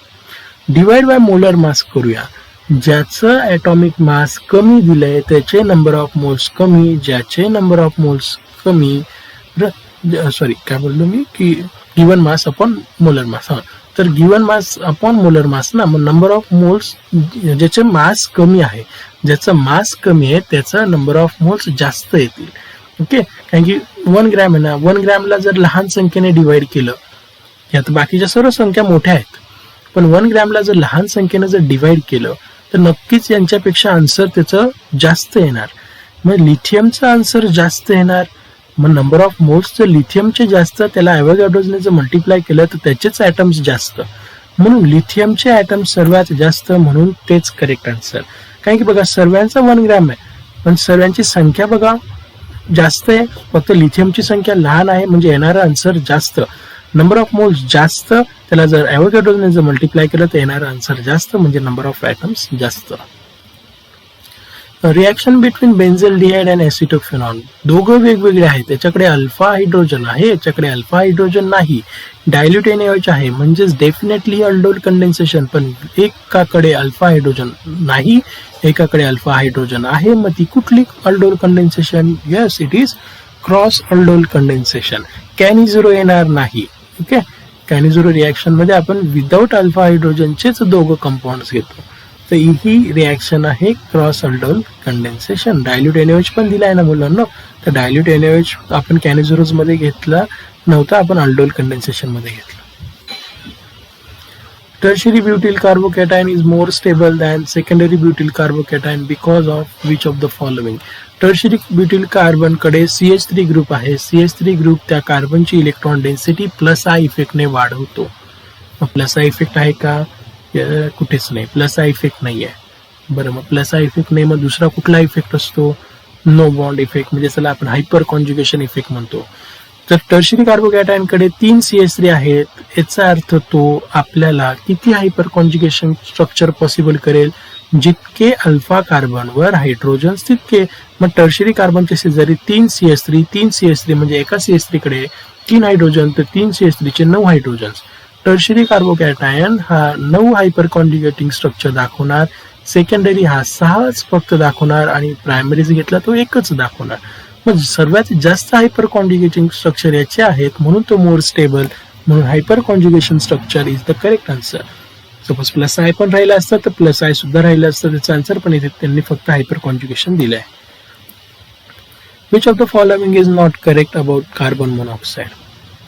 डिवाइड बाय मोलर मास करूया. ज्याचं ॲटॉमिक मास कमी दिलंय त्याचे नंबर ऑफ मोल्स कमी, ज्याचे नंबर ऑफ मोल्स कमी, सॉरी काय बोललो मी की given mass upon molar mass. हा, तर given mass upon molar mass ना, मग नंबर ऑफ मोल्स ज्याचे मास कमी आहे, ज्याचं मास कमी आहे त्याचा नंबर ऑफ मोल्स जास्त येतील. ओके, कारण की 1 ग्रॅम आहे ना, 1 ग्रॅमला जर लहान संख्येने डिवाइड केलं, यात बाकीच्या सर्व संख्या मोठ्या आहेत. पण 1 ग्रॅमला जर लहान संख्येनं जर डिवाइड केलं तर नक्कीच यांच्यापेक्षा आन्सर त्याचं जास्त येणार. मग लिथियमचं आन्सर जास्त येणार. मग नंबर ऑफ मोल्स जर लिथियमचे जास्त, त्याला ॲव्होगॅड्रोने जर मल्टिप्लाय केलं तर त्याचेच ॲटम्स जास्त, म्हणून लिथियमचे ॲटम्स सर्वात जास्त, म्हणून तेच करेक्ट आन्सर. कारण की बघा सर्वांचा 1 ग्रॅम आहे पण सर्वांची संख्या बघा जास्त आहे, फक्त लिथियमची संख्या लहान आहे म्हणजे येणारा आन्सर जास्त. नंबर ऑफ मोल्स जास्त, त्याला जर ॲव्होगॅड्रोने जर मल्टिप्लाय केलं तर येणारा आन्सर जास्त म्हणजे नंबर ऑफ ॲटम्स जास्त. रिॲक्शन बिटवीन बेन्झल्डिहाइड अँड ॲसिटोफेनॉन, दोघं वेगवेगळे आहेत. त्याच्याकडे अल्फा हायड्रोजन आहे, याच्याकडे अल्फा हायड्रोजन नाही. डायल्यूट NaOH आहे म्हणजेच डेफिनेटली अल्डोल कंडेन्सेशन, पण एकाकडे अल्फा हायड्रोजन नाही, एकाकडे अल्फा हायड्रोजन आहे. मग ती कुठली aldol condensation? Yes, it is cross aldol condensation. Cannizzaro येणार नाही. ओके, कॅनिझेरो रिॲक्शन मध्ये आपण विदाऊट अल्फा हायड्रोजनचेच दोघं कंपाऊंड्स घेतो. तर ही रिॲक्शन आहे cross aldol condensation. Dilute NaOH पण दिला आहे ना मुलांना, तर डायल्यूट NaOH आपण कॅनिझेरोज मध्ये घेतला नव्हता, आपण अल्डोल कंडेन्सेशन मध्ये घेतला. Tertiary butyl carbocation is more stable than secondary butyl carbocation because of which of the following? Tertiary butyl carbon कडे CH3 ग्रुप आहे. CH3 ग्रुप त्या कार्बनची इलेक्ट्रॉन डेन्सिटी प्लस आय इफेक्टने वाढवतो. मग प्लस आय इफेक्ट आहे का? कुठेच नाही, प्लस आय इफेक्ट नाही आहे. बरं, मग प्लस आय इफेक्ट नाही, मग दुसरा कुठला इफेक्ट असतो? नो बॉन्ड इफेक्ट, म्हणजे त्याला आपण हायपर कॉन्ज्युगेशन इफेक्ट म्हणतो. तर टर्शरी कार्बोकॅटायन कडे 3 CH3 आहेत. याचा अर्थ तो आपल्याला किती हायपर कॉन्ज्युगेशन स्ट्रक्चर पॉसिबल करेल? जितके अल्फा कार्बनवर हायड्रोजन्स तितके. मग टर्शरी कार्बनच्या शेजारी 3 CH3 म्हणजे एका CH3 कडे 3 हायड्रोजन, तर 3 CH3 चे 9 हायड्रोजन्स. टर्शरी कार्बोकॅटायन हा 9 हायपर कॉन्ज्युगेटिंग स्ट्रक्चर दाखवणार, सेकंडरी हा 6च फक्त दाखवणार आणि प्रायमरीज घेतला तो एकच दाखवणार. मग सर्वात जास्त हायपर कॉन्ज्युगेटिंग स्ट्रक्चर याचे आहेत म्हणून तो मोर स्टेबल, म्हणून hyperconjugation structure is the correct answer. Suppose plus I पण राहिलं असतं तर प्लस आय सुद्धा राहिलं असतं, त्याचं आन्सर पण इथे त्यांनी फक्त हायपर कॉन्ज्युगेशन दिलं आहे. Which of the following is not correct about carbon monoxide?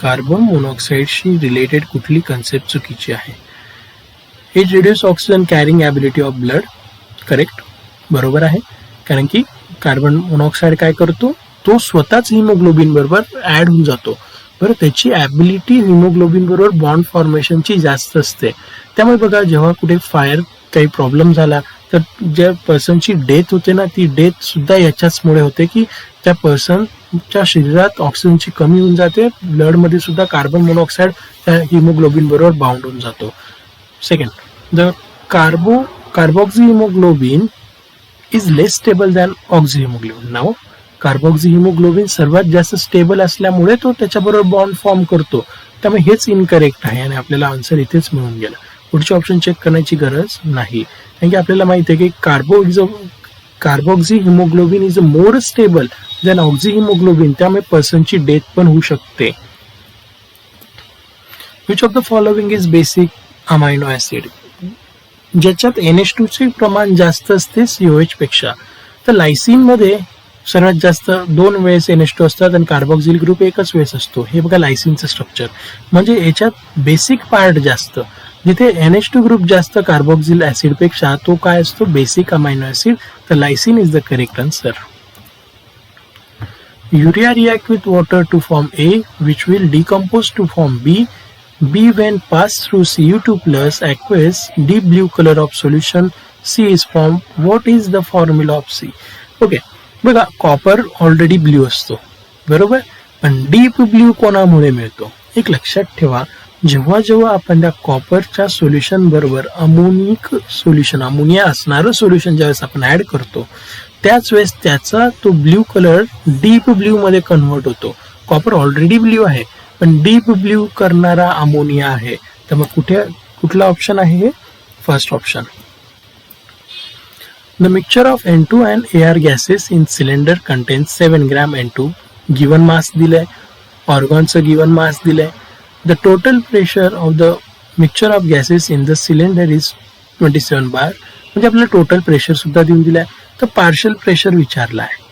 Carbon मोनॉक्साईडशी रिलेटेड कुठली कन्सेप्ट चुकीची आहे? It reduce oxygen carrying ability of blood. Correct, बरोबर आहे. कारण की कार्बन मोनॉक्साईड काय करतो? तो स्वतःच हिमोग्लोबिन बरोबर ऍड होऊन जातो. बरं, त्याची ॲबिलिटी हिमोग्लोबिन बरोबर बॉन्ड फॉर्मेशनची जास्त असते. त्यामुळे बघा जेव्हा कुठे फायर काही प्रॉब्लेम झाला तर ज्या पर्सनची डेथ होते ना, ती डेथ सुद्धा याच्याचमुळे होते की त्या पर्सनच्या शरीरात ऑक्सिजनची कमी होऊन जाते, ब्लडमध्ये सुद्धा कार्बन मोनॉक्साईड त्या हिमोग्लोबिन बरोबर बाउंड होऊन जातो. Second, the carboxyhaemoglobin is less stable than oxyhaemoglobin. नाव कार्बोक्सी हिमोग्लोबिन सर्वात जास्त स्टेबल असल्यामुळे तो त्याच्याबरोबर बॉन्ड फॉर्म करतो. त्यामुळे हेच इनकरेक्ट आहे आणि आपल्याला आन्सर इथेच मिळून गेला. पुढचे ऑप्शन चेक करण्याची गरज नाही, कारण की आपल्याला माहिती आहे की carboxyhaemoglobin is more stable than oxyhaemoglobin, त्यामुळे पर्सनची डेथ पण होऊ शकते. Which of the following is basic amino acid? ज्याच्यात NH2 चे प्रमाण जास्त असते COH पेक्षा. तर लायसिन मध्ये सर्वात जास्त 2 वेळेस NH2 असतात आणि कार्बोक्सिल ग्रुप एकच वेळेस असतो. हे बघा लायसिनचं स्ट्रक्चर, म्हणजे याच्यात बेसिक पार्ट जास्त. जिथे NH2 ग्रुप जास्त कार्बोक्सिल ऍसिड पेक्षा, तो काय असतो? Basic amino acid. तर lysine is the correct answer. Urea react with water to form A, which will decompose to form B. B when passed through Cu2 plus aqueous deep blue color of solution C is formed. What is the formula of C? Okay, बघा copper already blue असतो, बरोबर, पण deep blue कोणामुळे मिळतो? एक लक्षात ठेवा, जेव्हा जेव्हा आपण त्या कॉपरच्या सोल्युशन बरोबर अमोनिक सोल्युशन, अमोनिया असणारं सोल्युशन ज्यावेळेस आपण ऍड करतो त्याच वेळेस त्याचा तो ब्ल्यू कलर डीप ब्ल्यू मध्ये कन्व्हर्ट होतो. कॉपर ऑलरेडी ब्ल्यू आहे पण डीप ब्ल्यू करणारा अमोनिया आहे. तर मग कुठला ऑप्शन आहे हे? First option. The mixture of N2 and AR gases in cylinder contains 7 gram N2. Given mass दिलंय, ऑर्गॉनचं गिवन मास दिलंय. The total pressure of the mixture of gases in the cylinder is 27 bar. म्हणजे आपल्याला total pressure सुद्धा देऊन दिलाय. तर partial pressure विचारला आहे,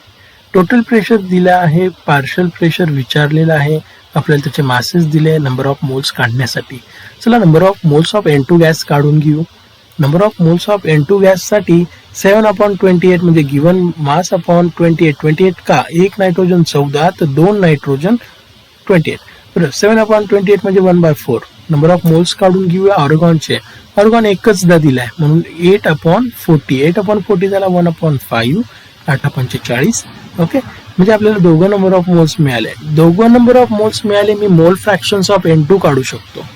टोटल प्रेशर दिला आहे, पार्शल प्रेशर विचारलेला आहे. आपल्याला त्याचे मासेस दिले नंबर ऑफ मोल्स काढण्यासाठी. चला number of moles of N2 gas काढून घेऊ. Number of moles of N2 गॅससाठी 7/28 म्हणजे गिवन मास अपॉन 28 का एक नायट्रोजन 14 तर 2 नायट्रोजन 28 बरोबर. 7/28 म्हणजे 1/4. नंबर ऑफ मोल्स काढून घेऊया ऑर्गॉनचे. ऑर्गॉन एकचदा दिलाय म्हणून 8/40. 8/40 झाला 1/5. 8/45. ओके, म्हणजे आपल्याला दोघं नंबर ऑफ मोल्स मिळाले. दोघं नंबर ऑफ मोल्स मिळाले मी मोल फ्रॅक्शन्स ऑफ N2 काढू शकतो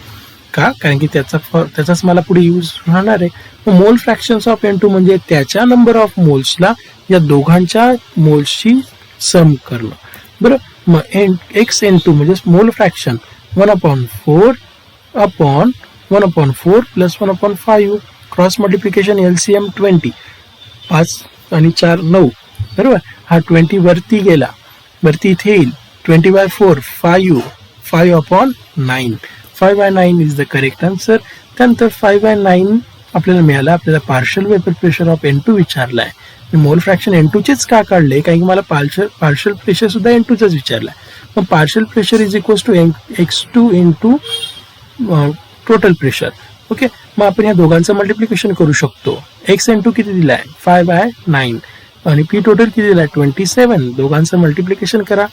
का, कारण की त्याचाच मला पुढे यूज राहणार आहे. मोल फ्रॅक्शन्स ऑफ N2 म्हणजे त्याच्या नंबर ऑफ मोल्सला या दोघांच्या मोल्सची सम करणं बरं. मग XN2 म्हणजे मोल fraction 1/4 upon 1/4 plus 1/5. Cross multiplication LCM 20. 5 आणि 4 9 बरोबर. हा 20 वरती गेला, वरती इथे येईल 20/4 5/9. 5/9 इज द करेक्ट आन्सर. त्यानंतर 5/9 आपल्याला मिळाला. आपल्याला partial vapour pressure of N2 विचारलाय. मोल फ्रॅक्शन N2चेच का काढले, कारण की मला पार्शल प्रेशर सुद्धा N2चंच विचारलाय. मग partial pressure is equals to X2 into total pressure. Okay, मग आपण या दोघांचं मल्टिप्लिकेशन करू शकतो. XN2 किती दिलाय 5/9 आणि P टोटल किती दिलाय 27. दोघांचं मल्टिप्लिकेशन करा,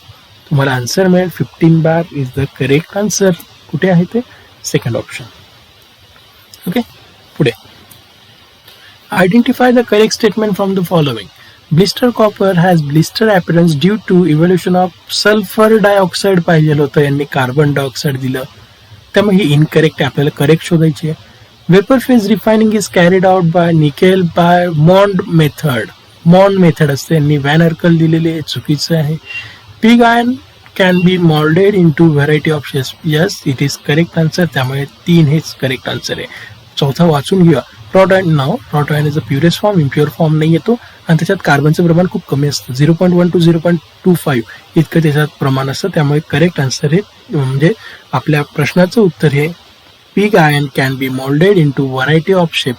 तुम्हाला आन्सर मिळेल 15 bar is the correct answer. कुठे आहे ते, सेकंड ऑप्शन. ओके, पुढे identify the correct statement from the following. Blister copper has blister appearance due to evolution of sulphur dioxide पाहिजे होतं, यांनी कार्बन डायऑक्साइड दिलं, त्यामुळे ही इनकरेक्ट आहे. आपल्याला करेक्ट शोधायची आहे. Vapour phase refining is carried out by nickel by Mond method. Mond method असते, यांनी व्हॅन अर्कल दिलेले आहे, चुकीचं आहे. Pig iron can be moulded into variety of shapes. Yes, it is correct answer. त्यामुळे 3 हेच करेक्ट आन्सर आहे. चौथा वाचून घेऊया. Wrought iron wrought iron is a purest form, impure form नाही येतो आणि त्याच्यात कार्बनचं प्रमाण खूप कमी असतं. 0.1 to 0.25 इतकं त्याच्यात प्रमाण असतं. त्यामुळे करेक्ट आन्सर हे म्हणजे आपल्या प्रश्नाचं उत्तर हे pig iron can be moulded into variety of shape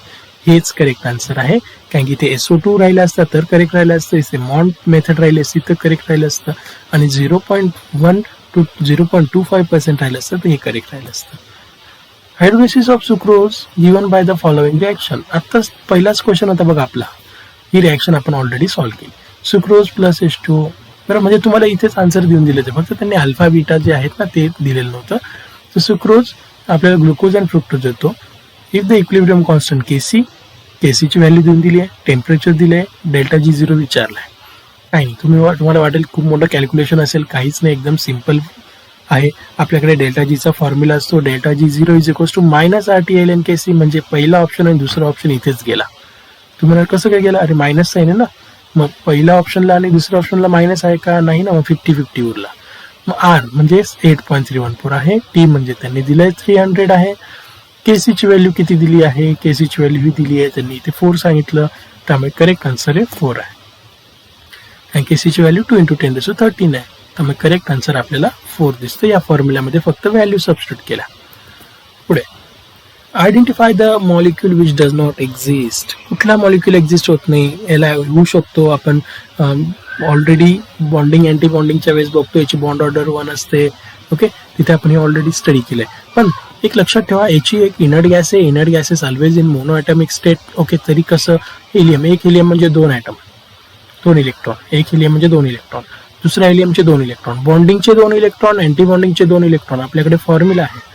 हेच करेक्ट आन्सर आहे. कारण की इथे SO2 राहिलं असतं तर करेक्ट राहिलं असतं, इथे मॉन्ड मेथड राहिली असती तर करेक्ट राहिलं असतं आणि 0.1 to 0.25% राहिलं असतं तर हे करेक्ट राहिलं असतं. Hydrolysis of sucrose given by the following reaction. आत्ताच पहिलाच क्वेश्चन होता बघा आपला, ही रिॲक्शन आपण ऑलरेडी सॉल्व्ह केली. सुक्रोज प्लस H2O बरं, म्हणजे तुम्हाला इथेच आन्सर देऊन दिले होते, फक्त त्यांनी अल्फा बीटा जे आहेत ना ते दिलेलं नव्हतं. तर सुक्रोज आपल्याला ग्लुकोज अँड फ्रुक्टोज देतो. इफ द इक्विलिब्रियम कॉन्स्टंट केसीची व्हॅल्यू देऊन दिली आहे, टेम्परेचर दिले आहे, डेल्टा G0 विचारला आहे. काही नाही, तुम्हाला वाटेल खूप मोठं कॅल्क्युलेशन असेल, काहीच नाही, एकदम सिम्पल आहे. आपल्याकडे डेल्टा Gचा फॉर्म्युला असतो. Delta G0 is equals to -RTLn KC. म्हणजे पहिला ऑप्शन आणि दुसरा ऑप्शन इथेच गेला. तुम्हाला कसं काय गेला, अरे मायनस साईन आहे ना, मग पहिल्या ऑप्शनला आणि दुसऱ्या ऑप्शनला मायनस आहे का, नाही ना, मग 50-50 उरला. मग R म्हणजे 8.314 आहे. T म्हणजे त्यांनी दिलंय 300 आहे. केसीची व्हॅल्यू किती दिली आहे, केसीची व्हॅल्यू ही दिली आहे, त्यांनी इथे 4 सांगितलं, त्यामुळे करेक्ट आन्सर आहे 4 आहे. आणि केसीची व्हॅल्यू 2 × 10⁻13 आहे, त्यामुळे करेक्ट आन्सर आपल्याला 4 दिसतं. या फॉर्म्युल्यामध्ये फक्त व्हॅल्यू सबस्टिट्यूट केला. पुढे identify the molecule which does not exist. कुठला मॉलिक्यूल एक्झिस्ट होत नाही, याला होऊ शकतो. आपण ऑलरेडी बॉन्डिंग अँटी बॉन्डिंगच्या वेळेस बघतो, याची बॉन्ड ऑर्डर 1 असते. ओके, तिथे आपण हे ऑलरेडी स्टडी केलंय. पण एक लक्षात ठेवा, याची एक इनर्ट गॅस आहे. Inert gas is always in mono atomic state. Okay, तरी कसं, हिलियम, एक हिलियम म्हणजे 2 ॲटम, 2 इलेक्ट्रॉन. एक हिलियम म्हणजे 2 इलेक्ट्रॉन, दुसऱ्या हिलियमचे 2 इलेक्ट्रॉन, बॉन्डिंगचे 2 इलेक्ट्रॉन, अँटी बॉन्डिंगचे 2 इलेक्ट्रॉन. आपल्याकडे फॉर्म्युला आहे,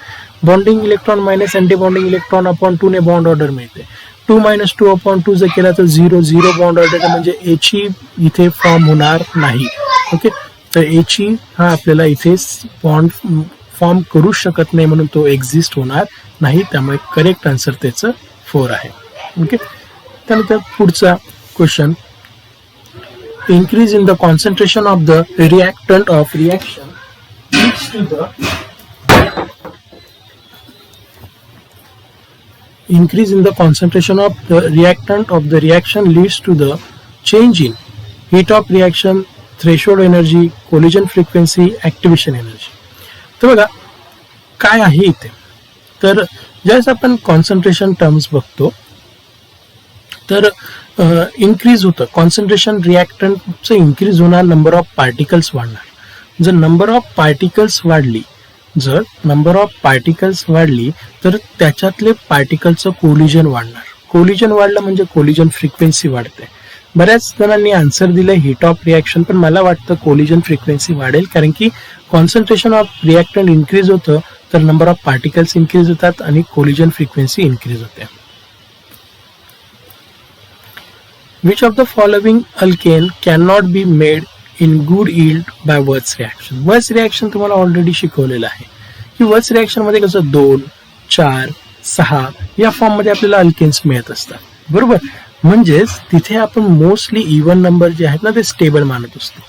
bonding electron minus anti bonding electron upon 2 ने बॉन्ड ऑर्डर मिळते. 2 - 2 अपॉन 2 जर केला तर 0 बॉन्ड ऑर्डर, म्हणजे एची इथे फॉर्म होणार नाही. ओके, तर एची हा आपल्याला इथे बॉन्ड फॉर्म करू शकत नाही, म्हणून तो एक्झिस्ट होणार नाही. त्यामुळे करेक्ट आन्सर त्याचं 4 आहे. ओके, त्यानंतर पुढचा question, increase in the concentration of the reactant of reaction leads to the increase in the concentration of the reactant of the reaction leads to the change in heat of reaction, threshold energy, collision frequency, activation energy. तर बघा काय आहे इथे, तर ज्यावेळेस आपण concentration terms बघतो तर इन्क्रीज होतं कॉन्सन्ट्रेशन, रिॲक्टंटचं इन्क्रीज होणार, नंबर ऑफ पार्टिकल्स वाढणार. जर नंबर ऑफ पार्टिकल्स वाढली जर नंबर ऑफ पार्टिकल्स वाढली तर त्याच्यातले पार्टिकलचं कोलिजन वाढणार. कोलिजन वाढलं म्हणजे कोलिजन फ्रिक्वेन्सी वाढते. बऱ्याच जणांनी आन्सर दिलंय हीट ऑफ रिॲक्शन, पण मला वाटतं कोलिजन फ्रिक्वेन्सी वाढेल, कारण की कॉन्सन्ट्रेशन ऑफ रिॲक्टंट इन्क्रीज होतं तर नंबर ऑफ पार्टिकल्स इन्क्रीज होतात आणि कोलिजन फ्रिक्वेन्सी इन्क्रीज होते. Which of the following alkane cannot be made in good yield by Wurtz reaction? Wurtz reaction तुम्हाला ऑलरेडी शिकवलेलं आहे की Wurtz reaction मध्ये कसं 2, 4, 6 या फॉर्म मध्ये आपल्याला अल्केन्स मिळत असतात, बरोबर. म्हणजेच तिथे आपण मोस्टली इव्हन नंबर जे आहेत ना ते स्टेबल मानत असतो.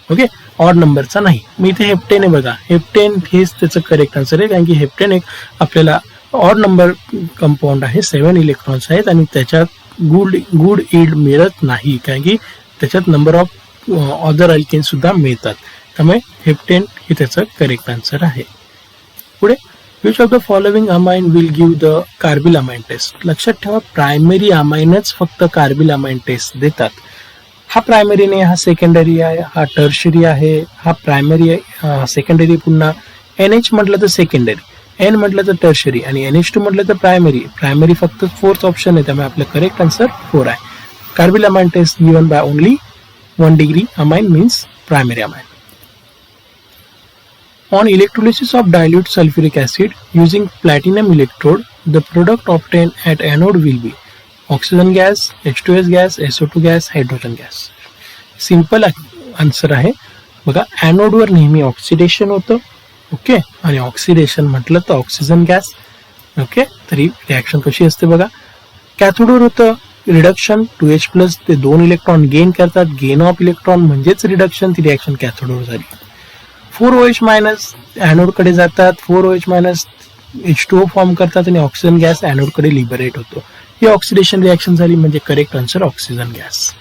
ओके, ऑड नंबरचा नाही. मी इथे हेप्टेन आहे बघा, हेप्टेन हेच त्याचं करेक्ट आन्सर आहे, कारण की हेप्टेन एक आपल्याला ऑड नंबर कंपाऊंड आहे, 7 इलेक्ट्रॉन्स आहेत आणि त्याच्यात गुड ईल्ड मिळत नाही, कारण की त्याच्यात नंबर ऑफ अदर अल्केन सुद्धा मिळतात. त्यामुळे हेप्टेन हे त्याचं करेक्ट आन्सर आहे. पुढे, which of the following amine will give the carbylamine test? लक्षात ठेवा, प्रायमरी अमाइनच फक्त कार्बिल अमाइन टेस्ट देतात. हा प्रायमरी नाही, हा सेकंडरी आहे, हा टर्शरी आहे, हा प्रायमरी आहे, सेकंडरी. पुन्हा NH म्हटलं तर सेकंडरी, N म्हटलं तर टर्शरी आणि NH2 म्हटलं तर प्रायमरी. प्रायमरी फक्त 4th ऑप्शन आहे, त्यामुळे आपलं करेक्ट आन्सर 4 आहे. Carbylamine test given by only 1 degree amine means primary amine. On electrolysis of dilute sulfuric acid using platinum electrode, the product obtained at anode will be oxygen gas, H2S gas, SO2 gas, hydrogen gas. Simple answer आहे बघा. ॲनोडवर नेहमी oxidation होतं, okay, आणि oxidation म्हटलं तर oxygen gas. Okay, तरी reaction कशी असते बघा. कॅथोडवर होतं रिडक्शन, 2H+ ते 2 इलेक्ट्रॉन गेन करतात, गेन ऑफ इलेक्ट्रॉन म्हणजेच रिडक्शन, ती रिॲक्शन कॅथोडवर झाली. 4OH- ॲनोडकडे जातात, 4OH- H2O फॉर्म करतात आणि ऑक्सिजन गॅस ॲनोडकडे लिबरेट होतो. ही ऑक्सिडेशन रिॲक्शन झाली, म्हणजे correct answer oxygen gas.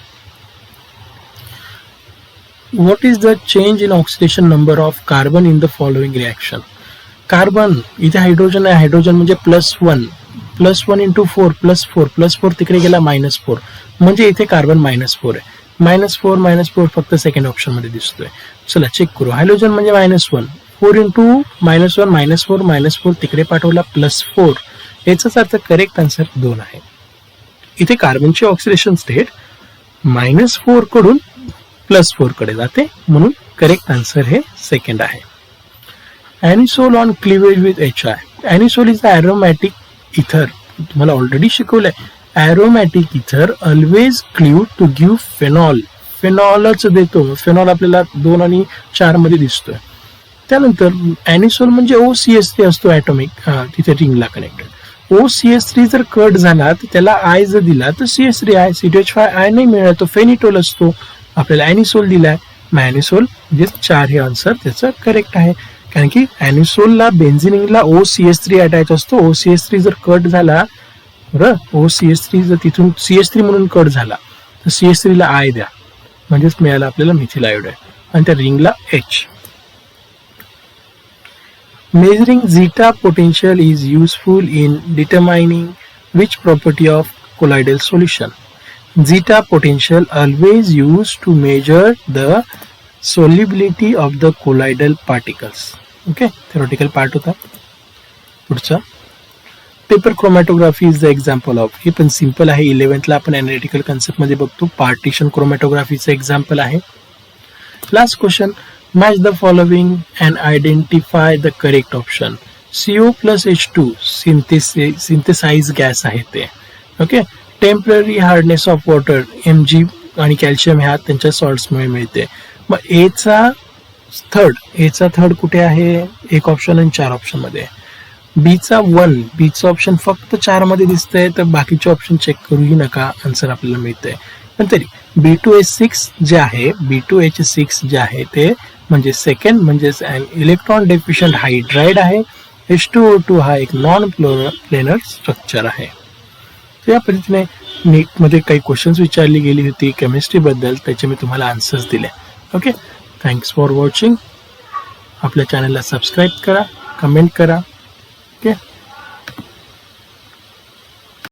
What is the change in oxidation number of carbon in the following reaction? Carbon इथे हायड्रोजन आहे, हायड्रोजन म्हणजे +1 × 4 +4 तिकडे गेला -4, म्हणजे इथे कार्बन -4 आहे. -4 फक्त सेकंड ऑप्शन मध्ये दिसतोय. चला चेक करू. हायड्रोजन म्हणजे -1, 4 × -1 -4 तिकडे पाठवला +4, याचाच अर्थ करेक्ट आन्सर 2 आहे. इथे कार्बनची ऑक्सिडेशन स्टेट -4 कडून +4 कडे जाते, म्हणून करेक्ट आन्सर हे सेकंड आहे. Anisole on cleavage with HI. Anisole is the aromatic ether. तुम्हाला ऑलरेडी शिकवलंय, aromatic ether always clue to give phenol. फेनॉलच देतो. फेनॉल आपल्याला 2 आणि 4 मध्ये दिसतोय. त्यानंतर एनिसोल म्हणजे OCH3 असतो ॲटॉमिक, तिथे रिंगला कनेक्टेड. OCH3 जर कट झाला तर त्याला I जर दिला तर CH3 आहे, CH5 नाही मिळत, तो फेनिटोल असतो. आपल्याला ॲनिसोल दिलाय, मग ॲनिसोल म्हणजे 4 हे आन्सर त्याचं करेक्ट आहे, कारण की ॲनिसोलला बेन्झिनिंगला OCH3 अटॅच असतो. OCH3 जर कट झाला, बरं, OCH3 जर तिथून CH3 म्हणून कट झाला तर CH3 ला I द्या, म्हणजेच मिळाला आपल्याला मिथिल आयोडाईड आणि त्या रिंगला H. Measuring zeta potential is useful in determining which property of colloidal solution? Zeta potential always used to measure the solubility of the colloidal particles. Okay, theoretical part होता. पुढचा, paper chromatography is the example of. हे पण simple आहे, 11th ला आपण analytical concept मध्ये बघतो. Partition क्रोमॅटोग्राफीचं example आहे. Last question, match the following and identify the correct option. CO+H2 synthesized gas आहे ते. Okay, temporary hardness of water Mg आणि कॅल्शियम ह्या त्यांच्या सॉल्ट्समुळे मिळते. मग एचा थर्ड कुठे आहे? 1 ऑप्शन आणि 4 ऑप्शन मध्ये. बीचा 1, बीचं ऑप्शन फक्त 4 मध्ये दिसतंय, तर बाकीचे ऑप्शन चेक करूही नका, आन्सर आपल्याला मिळतंय. पण तरी B2H6 जे आहे, B2H6 जे आहे ते म्हणजे सेकंड म्हणजेच इलेक्ट्रॉन डेफिशियंट हायड्राइड आहे. H2O2 हा एक नॉन प्लेनर स्ट्रक्चर आहे. तर या पद्धतीने नीटमध्ये काही क्वेश्चन्स विचारली गेली होती केमिस्ट्री बद्दल, त्याचे मी तुम्हाला आन्सर्स दिले. Okay, thanks for watching. आपल्या चॅनलला सबस्क्राईब करा, कमेंट करा. ओके.